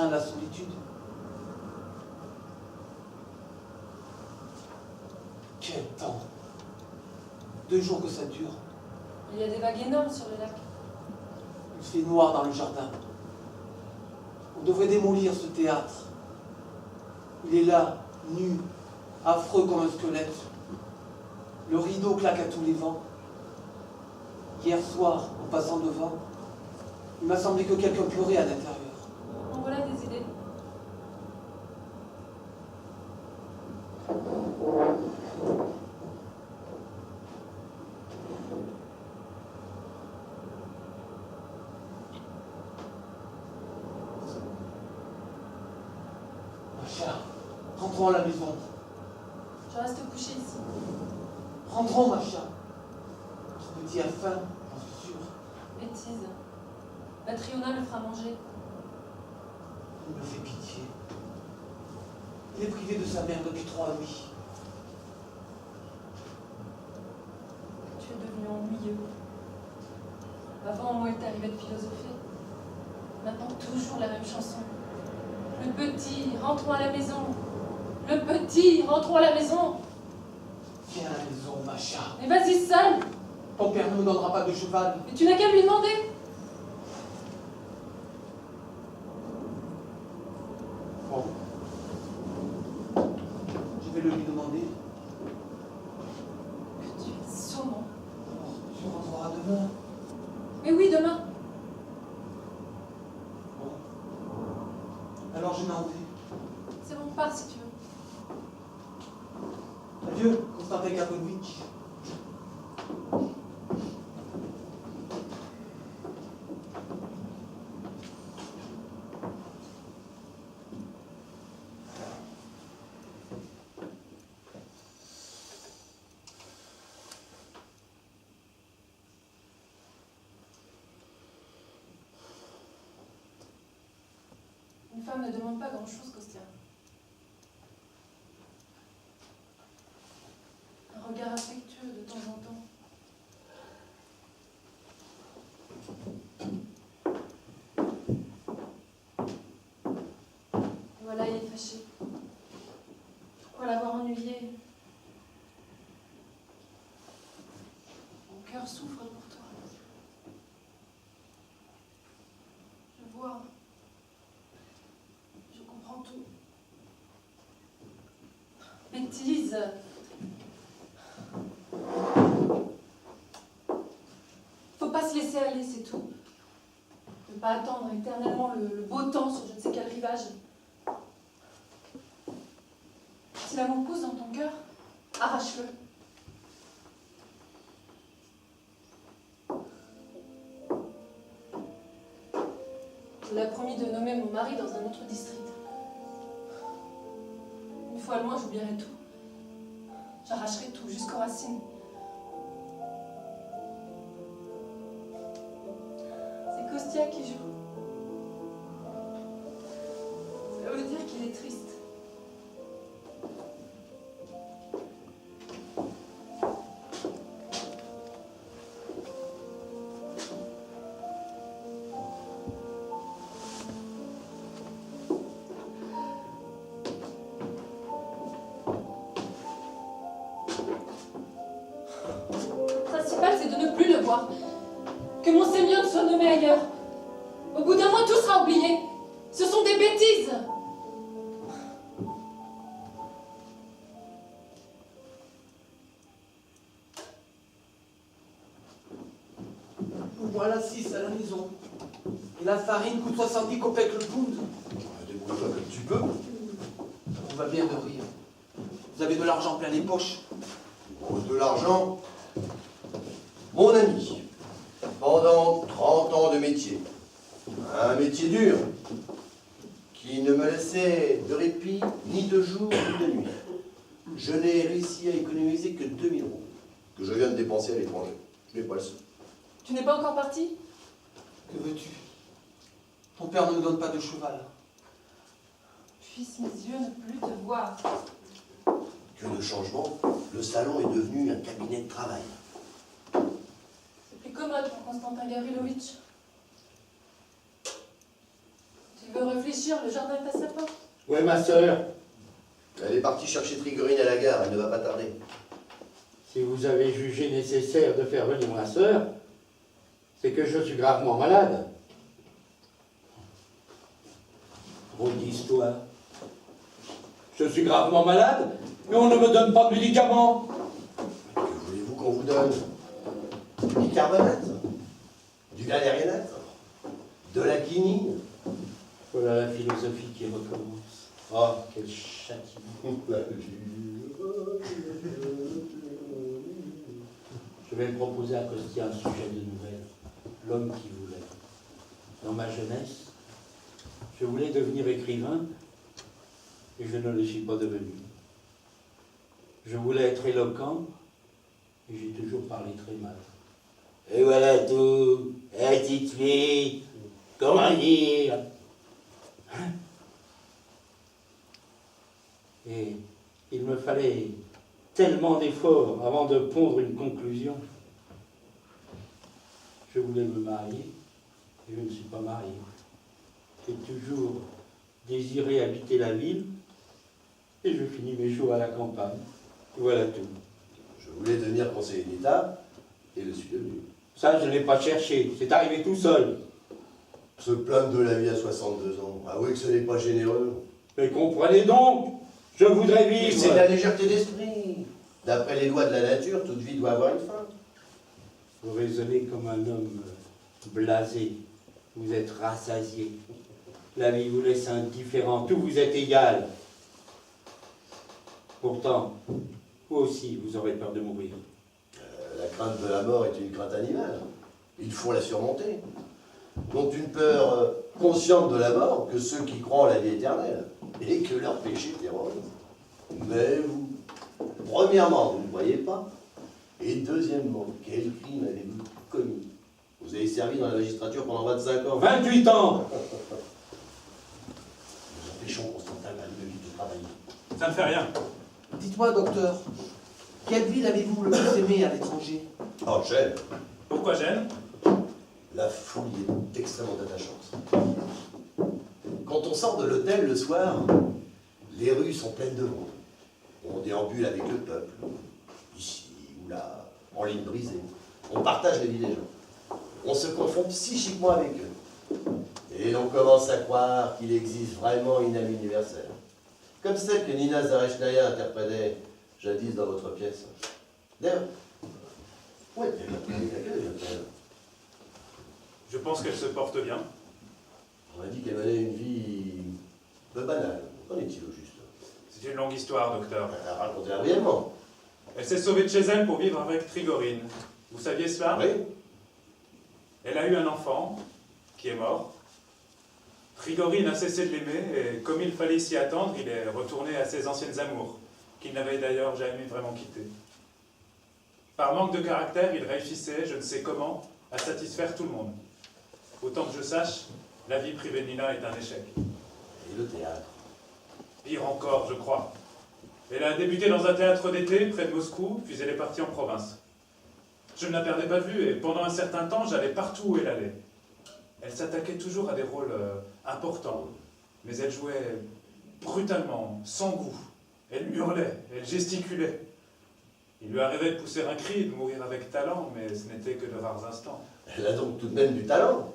La solitude. Quel temps! 2 jours que ça dure. Il y a des vagues énormes sur le lac. Il fait noir dans le jardin. On devrait démolir ce théâtre. Il est là, nu, affreux comme un squelette. Le rideau claque à tous les vents. Hier soir, en passant devant, il m'a semblé que quelqu'un pleurait à l'intérieur. En voilà des idées. Masha, rentrons à la maison. Je reste couché ici. Rentrons, Masha. Ce petit a faim, j'en suis sûr. Bêtise. La Triona le fera manger. Il me fait pitié. Il est privé de sa mère depuis 3 nuits. Tu es devenu ennuyeux. Avant, moi, il t'arrivait de philosopher. Maintenant, toujours la même chanson. Le petit, rentrons à la maison. Le petit, rentrons à la maison. Viens à la maison, Masha. Mais vas-y seul. Ton père ne me donnera pas de cheval. Mais tu n'as qu'à lui demander. Bon. Je vais le lui demander. Tu es sourd. C'est bon, pars si tu veux. Adieu, Constantin Gavrilovitch. Une femme ne demande pas grand-chose, Kostya. Un regard affectueux de temps en temps. Voilà, il est fâché. Pourquoi l'avoir ennuyé? Mon cœur souffre pour toi. Je vois. Je comprends tout. Bêtise. Faut pas se laisser aller, c'est tout. Ne pas attendre éternellement le beau temps sur je ne sais quel rivage. Si l'amour pousse dans ton cœur, arrache-le. Je l'ai promis de nommer mon mari dans un autre district. Une fois loin, j'oublierai tout. J'arracherai tout jusqu'aux racines. C'est Kostya qui joue. Ça veut dire qu'il est triste. Le principal, c'est de ne plus le voir. Que mon Seigneur soit nommé ailleurs. Au bout d'un mois, tout sera oublié. Ce sont des bêtises. Pour moi, la 6 à la maison. Et la farine coûte 70 kopecks le pound. Débrouille-toi comme tu peux. On va bien de rire. Vous avez de l'argent plein les poches. Bon, de l'argent. Mon ami, pendant 30 ans de métier, un métier dur, qui ne me laissait de répit ni de jour ni de nuit, je n'ai réussi à économiser que 2000 euros, que je viens de dépenser à l'étranger. Je n'ai pas le sou. Tu n'es pas encore parti? Que veux-tu? Ton père ne nous donne pas de cheval. Puissent mes yeux ne plus te voir. Que de changement, le salon est devenu un cabinet de travail. C'est plus commode pour Constantin Gavrilovitch. Tu veux réfléchir, le jardin est à sa porte. Où est ma sœur? Elle est partie chercher Trigorine à la gare, elle ne va pas tarder. Si vous avez jugé nécessaire de faire venir ma sœur, c'est que je suis gravement malade. Trop d'histoire. Je suis gravement malade, mais on ne me donne pas de médicaments. Que voulez-vous qu'on vous donne? Du bicarbonate? Du valérianate? De la quinine? Voilà la philosophie qui recommence. Oh, quel châtiment. Je vais proposer à Kostya un sujet de nouvelle. L'homme qui voulait. Dans ma jeunesse, je voulais devenir écrivain et je ne le suis pas devenu. Je voulais être éloquent et j'ai toujours parlé très mal. Et voilà tout, intitulé, comment dire? Et il me fallait tellement d'efforts avant de pondre une conclusion. Je voulais me marier et je ne suis pas marié. J'ai toujours désiré habiter la ville et je finis mes jours à la campagne. Voilà tout. Je voulais devenir conseiller d'État et le suis devenu. Ça, je ne l'ai pas cherché. C'est arrivé tout seul. Se plaindre de la vie à 62 ans, avouez que ce n'est pas généreux. Mais comprenez donc, je voudrais vivre. C'est de la légèreté d'esprit. D'après les lois de la nature, toute vie doit avoir une fin. Vous raisonnez comme un homme blasé. Vous êtes rassasié. La vie vous laisse indifférent. Tout vous est égal. Pourtant, vous aussi, vous aurez peur de mourir. La crainte de la mort est une crainte animale. Il faut la surmonter. N'ont une peur consciente de la mort que ceux qui croient en la vie éternelle et que leur péché terrorise. Mais vous, premièrement, vous ne voyez pas. Et deuxièmement, quel crime avez-vous commis? Vous avez servi dans la magistrature pendant 25 ans. 28 ans! Nous empêchons Constantin Malmedy de travailler. Ça ne fait rien. Dites-moi, docteur, quelle ville avez-vous le plus aimé à l'étranger? Oh, Gênes, Pourquoi Gênes? la folie est extrêmement attachante. Quand on sort de l'hôtel le soir, les rues sont pleines de monde. On déambule avec le peuple, ici ou là, en ligne brisée. On partage les vies des gens. On se confond psychiquement avec eux. Et l'on commence à croire qu'il existe vraiment une âme universelle. Comme celle que Nina Zarechnaya interprétait jadis dans votre pièce. D'ailleurs, où est-elle? Laquelle devient-elle? Je pense qu'elle se porte bien. On m'a dit qu'elle menait une vie peu banale. Qu'en est-il au juste? C'est une longue histoire, docteur. Racontez-la brièvement. Elle s'est sauvée de chez elle pour vivre avec Trigorine. Vous saviez cela? Oui. Elle a eu un enfant, qui est mort. Trigorine a cessé de l'aimer, et comme il fallait s'y attendre, il est retourné à ses anciennes amours, qu'il n'avait d'ailleurs jamais vraiment quittées. Par manque de caractère, il réussissait, je ne sais comment, à satisfaire tout le monde. Autant que je sache, la vie privée de Nina est un échec. Et le théâtre? Pire encore, je crois. Elle a débuté dans un théâtre d'été, près de Moscou, puis elle est partie en province. Je ne la perdais pas de vue, et pendant un certain temps, j'allais partout où elle allait. Elle s'attaquait toujours à des rôles importants, mais elle jouait brutalement, sans goût. Elle hurlait, elle gesticulait. Il lui arrivait de pousser un cri et de mourir avec talent, mais ce n'était que de rares instants. Elle a donc tout de même du talent.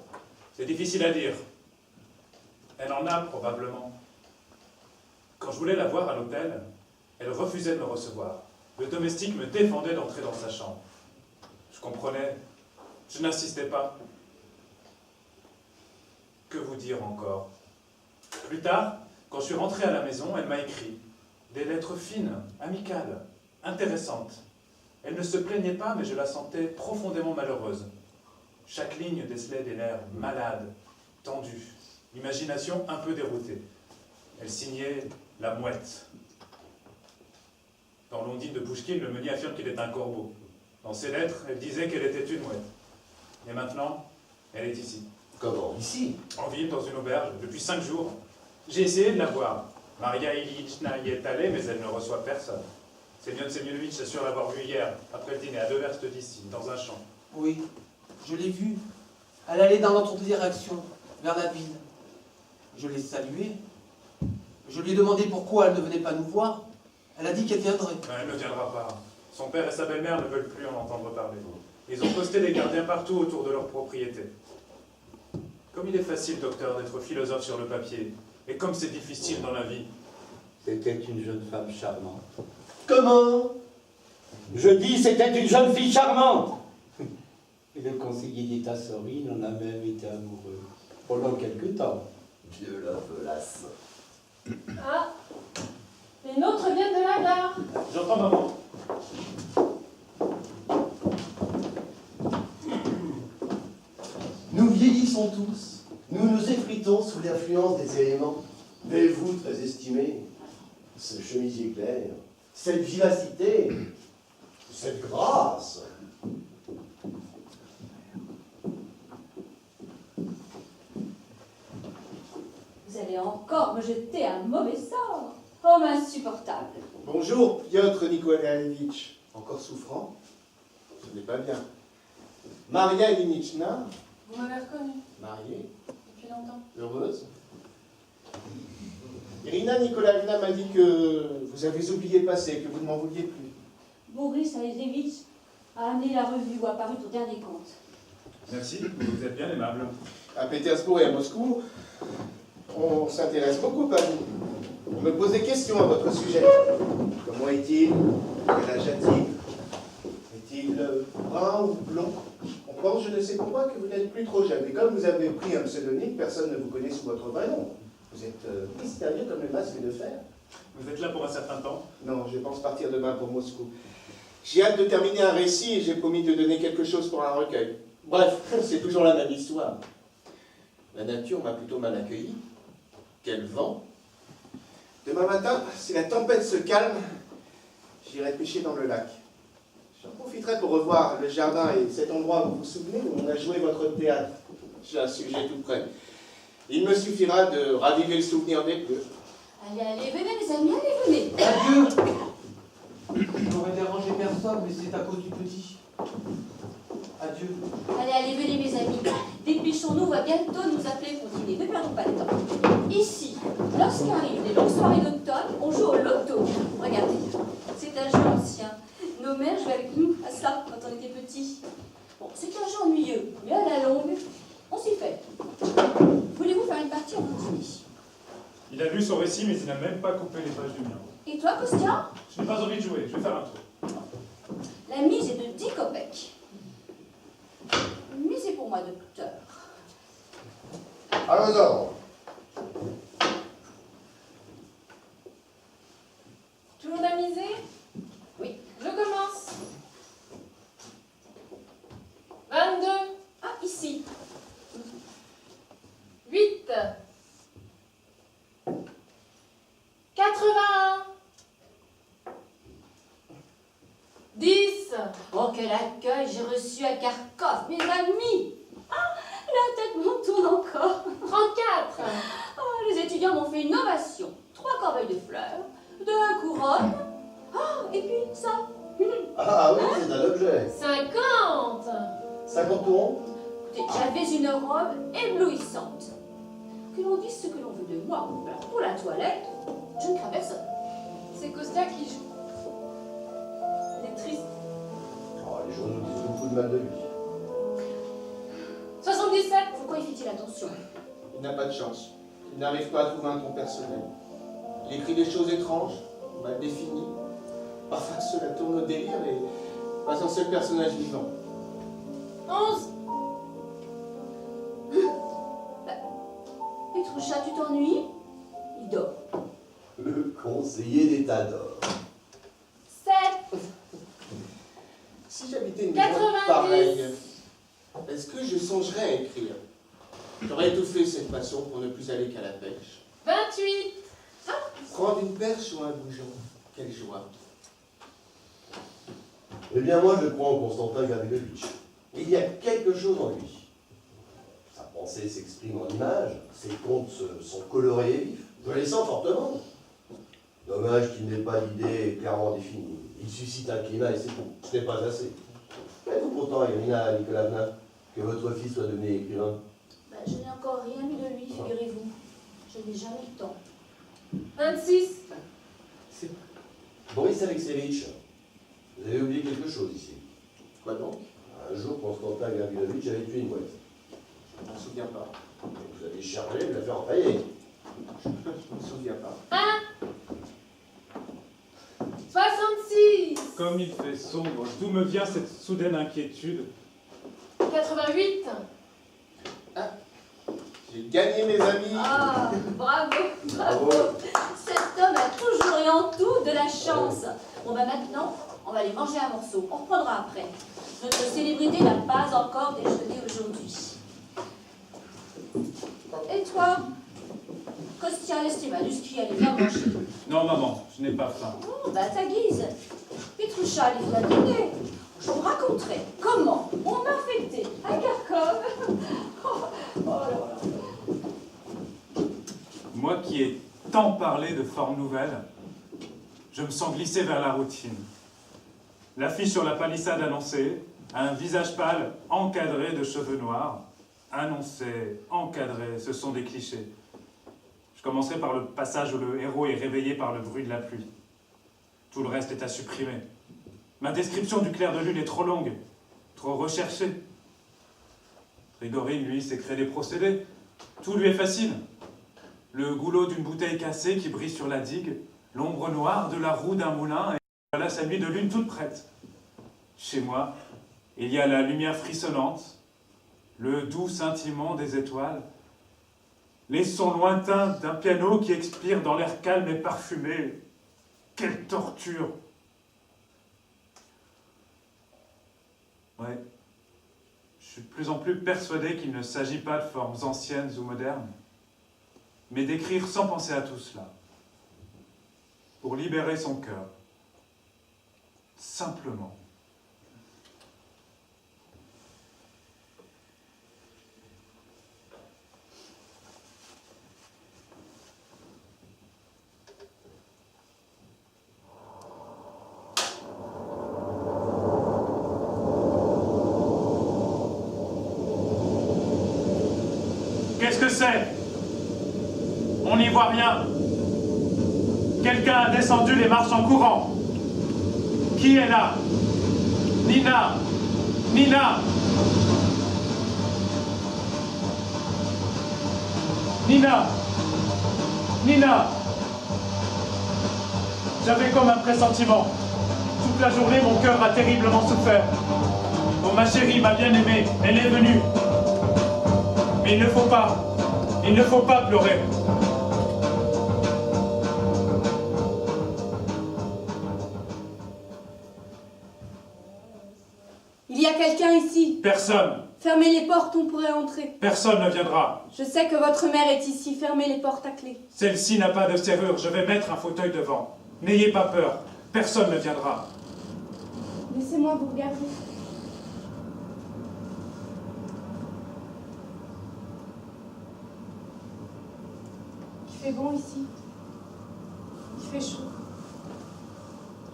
C'est difficile à dire. Elle en a probablement. Quand je voulais la voir à l'hôtel, elle refusait de me recevoir. Le domestique me défendait d'entrer dans sa chambre. Je comprenais. Je n'insistais pas. Que vous dire encore? Plus tard, quand je suis rentré à la maison, elle m'a écrit des lettres fines, amicales, intéressantes. Elle ne se plaignait pas, mais je la sentais profondément malheureuse. Chaque ligne décelait des nerfs malades, tendus, l'imagination un peu déroutée. Elle signait la mouette. Dans l'ondine de Pouchkine, le meunier affirme qu'il est un corbeau. Dans ses lettres, elle disait qu'elle était une mouette. Et maintenant, elle est ici. Comment? Ici? En ville, dans une auberge, depuis 5 jours. J'ai essayé de la voir. Maria Ilyitchna y est allée, mais elle ne reçoit personne. Semyon Semyonovitch assure l'avoir vue hier, après le dîner, à 2 verstes d'ici, dans un champ. Oui, je l'ai vue. Elle allait dans notre direction, vers la ville. Je l'ai saluée. Je lui ai demandé pourquoi elle ne venait pas nous voir. Elle a dit qu'elle viendrait. Elle ne viendra pas. Son père et sa belle-mère ne veulent plus en entendre parler. Ils ont posté des gardiens partout autour de leur propriété. Comme il est facile, docteur, d'être philosophe sur le papier, et comme c'est difficile dans la vie. C'était une jeune femme charmante. Comment? Je dis, c'était une jeune fille charmante. Et le conseiller d'État Sorine en a même été amoureux. Pendant quelque temps. Dieu la velasse. Ah, les nôtres viennent de la gare. J'entends maman. Nous vieillissons tous. Nous nous effritons sous l'influence des éléments. Mais vous, très estimés, ce chemisier clair, cette vivacité, cette grâce. Vous allez encore me jeter un mauvais sort. Homme insupportable. Bonjour, Piotr Nikolaevitch. Encore souffrant? Ce n'est pas bien. Maria Ilyitchna, Vous m'avez reconnu mariée, depuis longtemps. heureuse. Irina Nikolaevna m'a dit que vous avez oublié le passé, que vous ne m'en vouliez plus. Boris Alexevitch a amené la revue où apparut ton dernier compte. Merci, vous êtes bien aimable. À Pétersbourg et à Moscou, on s'intéresse beaucoup à vous. On me pose des questions à votre sujet. Comment est-il? Quel âge a-t-il? Est-il brun ou blond? On pense, je ne sais pourquoi, que vous n'êtes plus trop jeune. Et comme vous avez pris un pseudonyme, personne ne vous connaît sous votre vrai nom. Vous êtes mystérieux comme le masque de fer. Vous êtes là pour un certain temps? Non, je pense partir demain pour Moscou. J'ai hâte de terminer un récit et j'ai promis de donner quelque chose pour un recueil. Bref, c'est toujours la même histoire. La nature m'a plutôt mal accueilli. Quel vent! Demain matin, si la tempête se calme, j'irai pêcher dans le lac. J'en profiterai pour revoir le jardin et cet endroit, vous vous souvenez, où on a joué votre théâtre. J'ai un sujet tout prêt. Il me suffira de raviver le souvenir des bleus. Allez, allez, venez mes amis, allez, venez. Adieu. Je n'aurais dérangé personne, mais c'est à cause du petit. Adieu. Allez, allez, venez mes amis. Dépêchons-nous, on va bientôt nous appeler pour dîner. Ne perdons pas de temps. Ici, lorsqu'arrivent les longues soirées d'automne, on joue au loto. Regardez, c'est un jeu ancien. Nos mères jouaient avec nous à ça quand on était petits. Bon, c'est un jeu ennuyeux, mais à la longue, on s'y fait. Voulez-vous faire une partie avant le dîner? Il a lu son récit, mais il n'a même pas coupé les pages du mien. Et toi, Kostya? Je n'ai pas envie de jouer, je vais faire un tour. La mise est de 10 kopecks. Misez pour moi, docteur. À vos ordres. Tout le monde a misé? Oui. Je commence. 22. Ah, ici. 8. 81. 10. Oh, quel accueil j'ai reçu à Kharkov, mes amis! Ah, la tête m'en tourne encore. 34. Oh, les étudiants m'ont fait une ovation. 3 corbeilles de fleurs, 2 couronnes. Oh, et puis ça. Ah oui, c'est un objet. 50. 50 tourons? Écoutez, j'avais une robe éblouissante. Que l'on dise ce que l'on veut de moi. Alors, pour la toilette, je ne crains personne. C'est Kostya qui joue. Il est triste. Oh, les journaux disent beaucoup de mal de lui. 77. Pourquoi y fait-il attention? Il n'a pas de chance. Il n'arrive pas à trouver un ton personnel. Il écrit des choses étranges, mal définies. Parfois, cela tourne au délire et pas un seul personnage vivant. 11. Petroucha, tu t'ennuies? Il dort. Le conseiller d'État d'or. 7. Si j'habitais une 90. maison pareille, est-ce que je songerais à écrire? J'aurais étouffé cette façon pour ne plus aller qu'à la pêche. 28. Prendre une perche ou un bougeon, quelle joie! Eh bien, moi, je crois en Constantin Gavrilovitch. Il y a quelque chose en lui. Sa pensée s'exprime en images, ses contes sont colorés et vifs. Je les sens fortement. Dommage qu'il n'ait pas d'idée clairement définie. Il suscite un climat et c'est tout. Ce n'est pas assez. Êtes-vous content, Irina Nikolavna, que votre fils soit devenu écrivain? Ben, je n'ai encore rien vu de lui, figurez-vous. Je n'ai jamais eu le temps. 26. Boris Alexeyevitch, vous avez oublié quelque chose ici. Quoi donc? Un jour, Constantin Gavrilovitch avait tué une mouette. Je ne m'en souviens pas. Et vous avez chargé de la faire empailler. Je ne me souviens pas. 66. Comme il fait sombre, d'où me vient cette soudaine inquiétude? 88. J'ai gagné, mes amis! Ah, bravo, bravo! Bravo. Cet homme a toujours et en tout de la chance. Bon, ben maintenant, on va aller manger un morceau. On reprendra après. Notre célébrité n'a pas encore déjeuné aujourd'hui. Et toi? Kostya, laisse-les manuscrits, allez, viens manger. Non, maman, je n'ai pas faim. Oh, bah, ta guise. Petroucha, allez, viens dîner. Je vous raconterai comment on m'a fêté à Kharkov. Oh là là. Moi qui ai tant parlé de formes nouvelles, je me sens glissé vers la routine. L'affiche sur la palissade annonçait un visage pâle encadré de cheveux noirs. Annoncé, encadré, ce sont des clichés. Je commencerai par le passage où le héros est réveillé par le bruit de la pluie. Tout le reste est à supprimer. Ma description du clair de lune est trop longue, trop recherchée. Grigorine, lui, s'est créé des procédés. Tout lui est facile. Le goulot d'une bouteille cassée qui brille sur la digue, l'ombre noire de la roue d'un moulin, et voilà sa nuit de lune toute prête. Chez moi, il y a la lumière frissonnante, le doux scintillement des étoiles, Les sons lointains d'un piano qui expire dans l'air calme et parfumé. Quelle torture! Ouais. Je suis de plus en plus persuadé qu'il ne s'agit pas de formes anciennes ou modernes, mais d'écrire sans penser à tout cela, pour libérer son cœur. Simplement. Qu'est-ce que c'est? On n'y voit rien. Quelqu'un a descendu les marches en courant. Qui est là? Nina! Nina! Nina! Nina! J'avais comme un pressentiment. Toute la journée, mon cœur a terriblement souffert. Oh, ma chérie, ma bien-aimée, elle est venue. Mais il ne faut pas pleurer. Il y a quelqu'un ici. Personne. Fermez les portes, on pourrait entrer. Personne ne viendra. Je sais que votre mère est ici. Fermez les portes à clé. Celle-ci n'a pas de serrure. Je vais mettre un fauteuil devant. N'ayez pas peur. Personne ne viendra. Laissez-moi vous regarder. Il fait bon ici. Il fait chaud.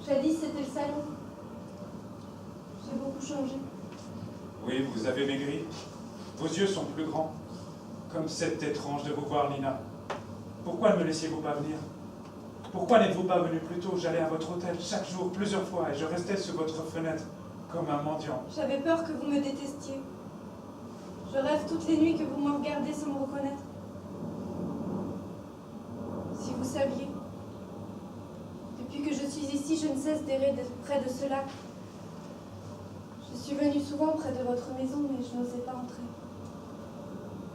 Jadis, c'était le salon. J'ai beaucoup changé. Oui, vous avez maigri. Vos yeux sont plus grands. Comme c'est étrange de vous voir, Nina. Pourquoi ne me laissiez-vous pas venir? Pourquoi n'êtes-vous pas venu plus tôt? J'allais à votre hôtel chaque jour, plusieurs fois, et je restais sous votre fenêtre, comme un mendiant. J'avais peur que vous me détestiez. Je rêve toutes les nuits que vous me regardez sans me reconnaître. Si vous saviez. Depuis que je suis ici, je ne cesse d'errer près de ce lac. Je suis venue souvent près de votre maison, mais je n'osais pas entrer.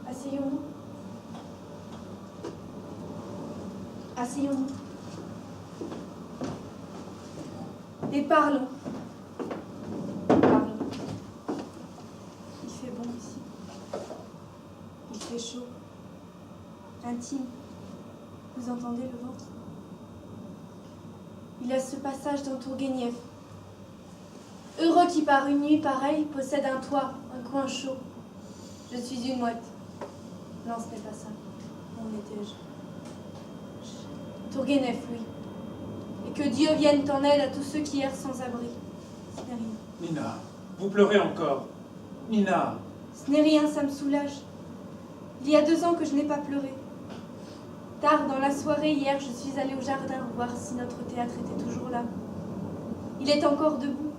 Asseyons-nous. Asseyons-nous. Et parlons. Parlons. Il fait bon ici. Il fait chaud. Intime. Vous entendez le vent? Il a ce passage dans Tourguenieff. Heureux qui par une nuit pareille possède un toit, un coin chaud. Je suis une mouette. Non, ce n'est pas ça. Où étais-je? Tourguenieff, oui. Et que Dieu vienne en aide à tous ceux qui errent sans abri. Ce n'est rien. Nina, vous pleurez encore. Nina. Ce n'est rien, ça me soulage. Il y a 2 ans que je n'ai pas pleuré. Tard dans la soirée, hier, je suis allée au jardin voir si notre théâtre était toujours là. Il est encore debout.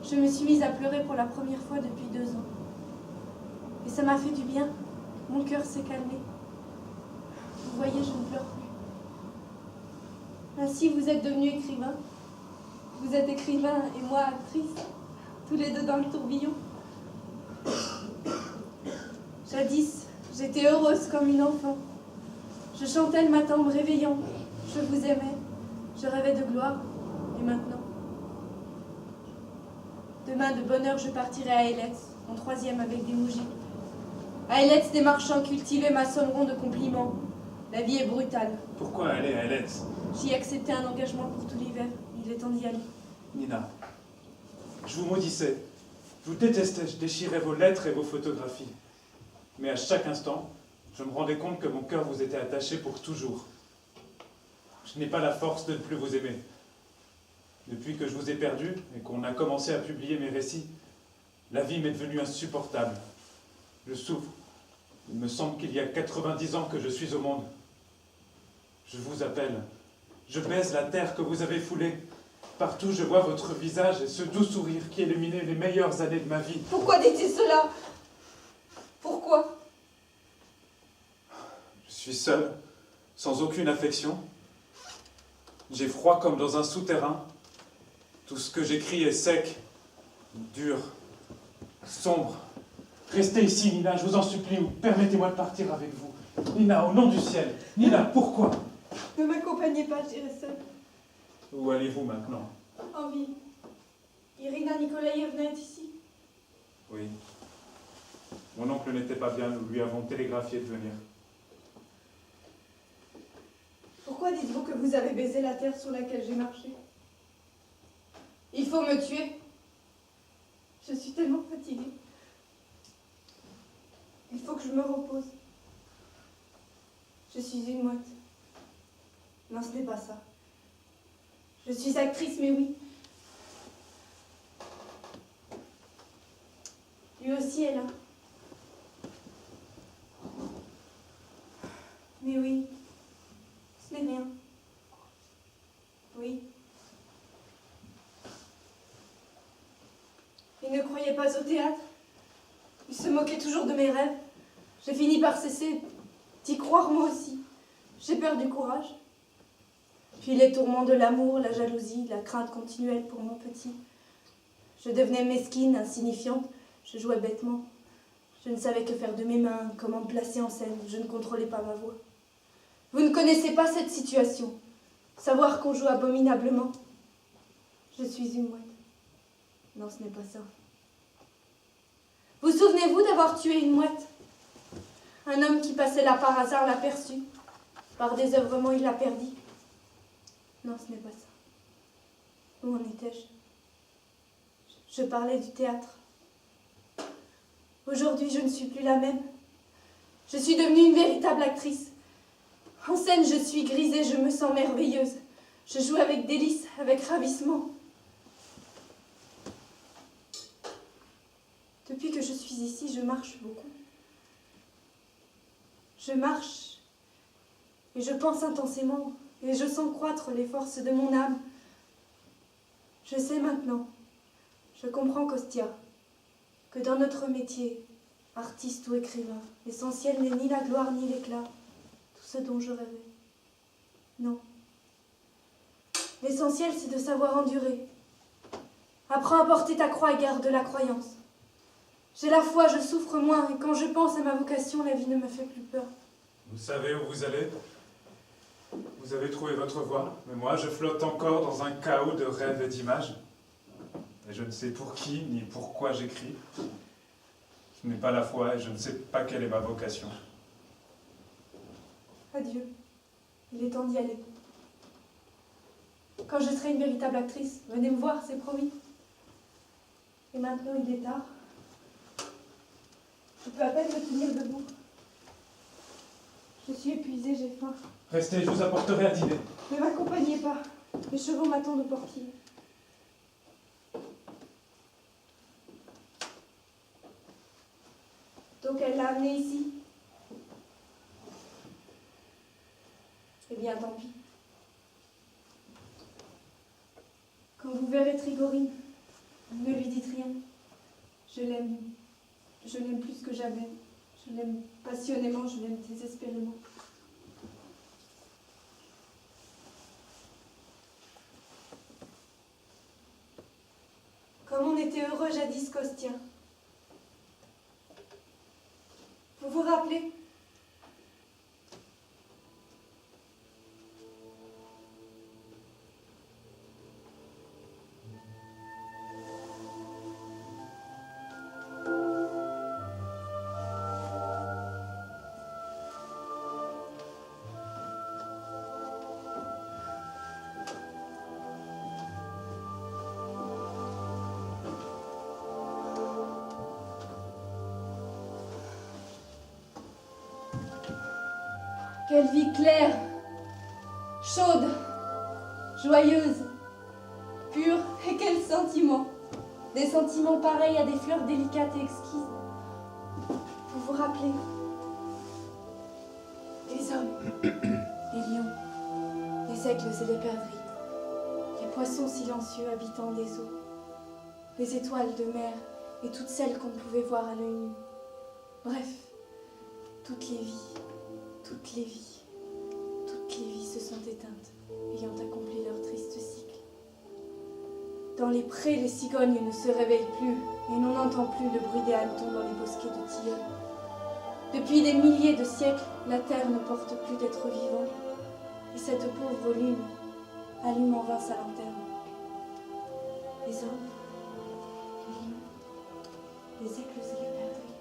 Je me suis mise à pleurer pour la première fois depuis 2 ans. Et ça m'a fait du bien. Mon cœur s'est calmé. Vous voyez, je ne pleure plus. Ainsi, vous êtes devenu écrivain. Vous êtes écrivain et moi actrice. Tous les deux dans le tourbillon. Jadis, j'étais heureuse comme une enfant. Je chantais le matin en me réveillant. Je vous aimais. Je rêvais de gloire. Et maintenant? Demain, de bonne heure, je partirai à Eletz, en 3e avec des mougies. À Eletz, des marchands cultivés m'assommeront de compliments. La vie est brutale. Pourquoi aller à Eletz? J'y ai accepté un engagement pour tout l'hiver. Il est temps d'y aller. Nina, je vous maudissais. Je vous détestais. Je déchirais vos lettres et vos photographies. Mais à chaque instant, je me rendais compte que mon cœur vous était attaché pour toujours. Je n'ai pas la force de ne plus vous aimer. Depuis que je vous ai perdu et qu'on a commencé à publier mes récits, la vie m'est devenue insupportable. Je souffre. Il me semble qu'il y a 90 ans que je suis au monde. Je vous appelle. Je baise la terre que vous avez foulée. Partout, je vois votre visage et ce doux sourire qui illuminait les meilleures années de ma vie. Pourquoi dites-vous cela? Pourquoi? Je suis seul, sans aucune affection. J'ai froid comme dans un souterrain. Tout ce que j'écris est sec, dur, sombre. Restez ici, Nina, je vous en supplie, ou permettez-moi de partir avec vous. Nina, au nom du ciel. Nina, pourquoi? Ne m'accompagnez pas, j'irai seule. Où allez-vous maintenant? En ville. Irina Nikolaïevna est ici. Oui. Mon oncle n'était pas bien, nous lui avons télégraphié de venir. Pourquoi dites-vous que vous avez baisé la terre sur laquelle j'ai marché? Il faut me tuer. Je suis tellement fatiguée. Il faut que je me repose. Je suis une mouette. Non, ce n'est pas ça. Je suis actrice, mais oui. Lui aussi est là. Mais oui, ce n'est rien. Oui. Il ne croyait pas au théâtre. Il se moquait toujours de mes rêves. J'ai fini par cesser d'y croire moi aussi. J'ai perdu courage. Puis les tourments de l'amour, la jalousie, la crainte continuelle pour mon petit. Je devenais mesquine, insignifiante. Je jouais bêtement. Je ne savais que faire de mes mains, comment me placer en scène. Je ne contrôlais pas ma voix. Vous ne connaissez pas cette situation. Savoir qu'on joue abominablement. Je suis une mouette. Non, ce n'est pas ça. Vous souvenez-vous d'avoir tué une mouette? Un homme qui passait là par hasard l'aperçut. Par désœuvrement, il la perdit. Non, ce n'est pas ça. Où en étais-je? Je parlais du théâtre. Aujourd'hui, je ne suis plus la même. Je suis devenue une véritable actrice. En scène, je suis grisée, je me sens merveilleuse. Je joue avec délice, avec ravissement. Depuis que je suis ici, je marche beaucoup. Je marche et je pense intensément et je sens croître les forces de mon âme. Je sais maintenant, je comprends, Kostia, que dans notre métier, artiste ou écrivain, l'essentiel n'est ni la gloire ni l'éclat, tout ce dont je rêvais. Non. L'essentiel, c'est de savoir endurer. Apprends à porter ta croix et garde la croyance. J'ai la foi, je souffre moins, et quand je pense à ma vocation, la vie ne me fait plus peur. Vous savez où vous allez? Vous avez trouvé votre voie, mais moi je flotte encore dans un chaos de rêves et d'images. Et je ne sais pour qui ni pourquoi j'écris. Je n'ai pas la foi et je ne sais pas quelle est ma vocation. Adieu. Il est temps d'y aller. Quand je serai une véritable actrice, venez me voir, c'est promis. Et maintenant, il est tard. Je peux à peine me tenir debout. Je suis épuisée, j'ai faim. Restez, je vous apporterai à dîner. Ne m'accompagnez pas. Les chevaux m'attendent au portier. Donc elle l'a amené ici. Eh bien, tant pis. Quand vous verrez Trigorine, ne lui dites rien. Je l'aime. Je l'aime plus que jamais. Je l'aime passionnément, je l'aime désespérément. Comme on était heureux jadis, Kostia. Vous vous rappelez? Quelle vie claire, chaude, joyeuse, pure, et quels sentiments! Des sentiments pareils à des fleurs délicates et exquises. Vous vous rappelez? Les hommes, les lions, les aigles et les perdrix, les poissons silencieux habitant des eaux, les étoiles de mer et toutes celles qu'on pouvait voir à l'œil nu. Bref, toutes les vies. Toutes les vies se sont éteintes, ayant accompli leur triste cycle. Dans les prés, les cigognes ne se réveillent plus, et l'on n'entend plus le bruit des hannetons dans les bosquets de tilleuls. Depuis des milliers de siècles, la terre ne porte plus d'êtres vivants, et cette pauvre lune allume en vain sa lanterne. Les hommes, les lions, les aigles et les perdrix,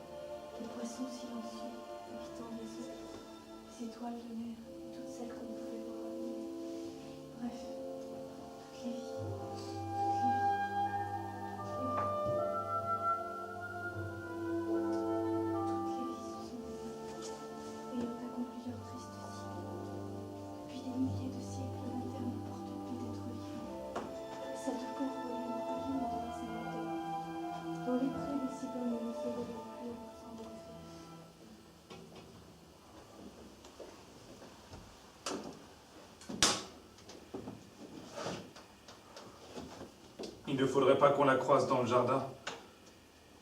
les poissons silencieux, habitants des eaux, les étoiles de mer, et toutes celles que vous pouvez voir à venir. Bref, toutes les vies. Il ne faudrait pas qu'on la croise dans le jardin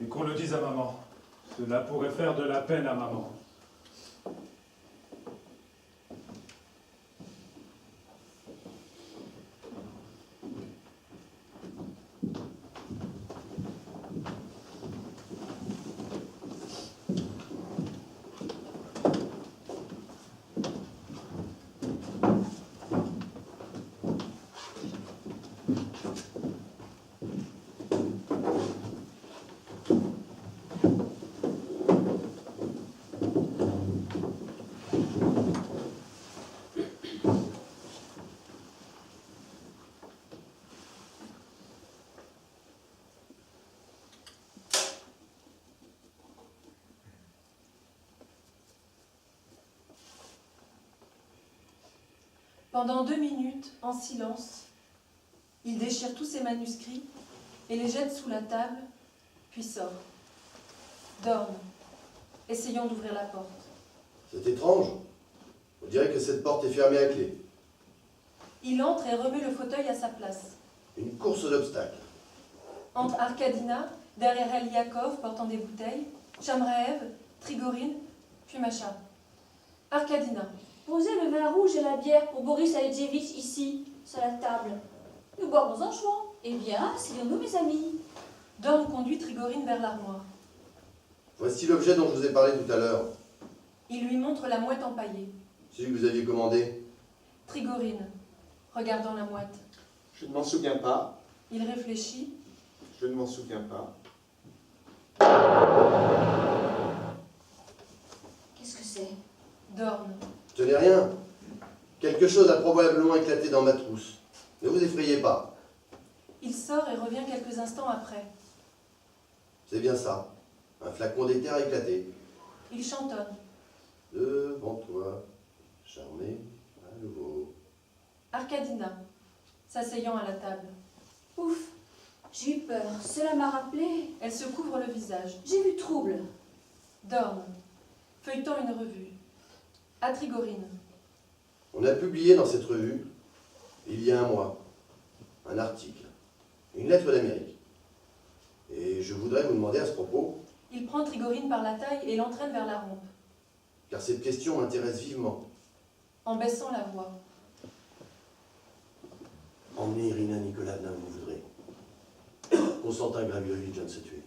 et qu'on le dise à maman. Cela pourrait faire de la peine à maman. Pendant 2 minutes, en silence, il déchire tous ses manuscrits et les jette sous la table, puis sort. Dorme, essayant d'ouvrir la porte. C'est étrange. On dirait que cette porte est fermée à clé. Il entre et remet le fauteuil à sa place. Une course d'obstacles. Entre Arkadina, derrière elle Yakov portant des bouteilles, Chamraev, Trigorine, puis Macha. Arkadina. Posez le vin rouge et la bière pour Boris Alexeyevitch ici, sur la table. Nous boirons en jouant. Eh bien, asseyons-nous, mes amis. Dorn conduit Trigorine vers l'armoire. Voici l'objet dont je vous ai parlé tout à l'heure. Il lui montre la mouette empaillée. Celui que vous aviez commandé. Trigorine, regardant la mouette. Je ne m'en souviens pas. Il réfléchit. Je ne m'en souviens pas. Qu'est-ce que c'est? Dorn. Ce n'est rien. Quelque chose a probablement éclaté dans ma trousse. Ne vous effrayez pas. Il sort et revient quelques instants après. C'est bien ça. Un flacon d'éther a éclaté. Il chantonne. Devant toi, charmé à nouveau. Arkadina, s'asseyant à la table. Ouf, j'ai eu peur. Cela m'a rappelé. Elle se couvre le visage. J'ai vu trouble. Dorn, feuilletant une revue. À Trigorine. On a publié dans cette revue, il y a un mois, un article, une lettre d'Amérique. Et je voudrais vous demander à ce propos, Il prend Trigorine par la taille et l'entraîne vers la rampe, car cette question m'intéresse vivement. en baissant la voix. Emmenez Irina Nikolavna où vous voudrez. Constantin Gravilovitch vient de se tuer.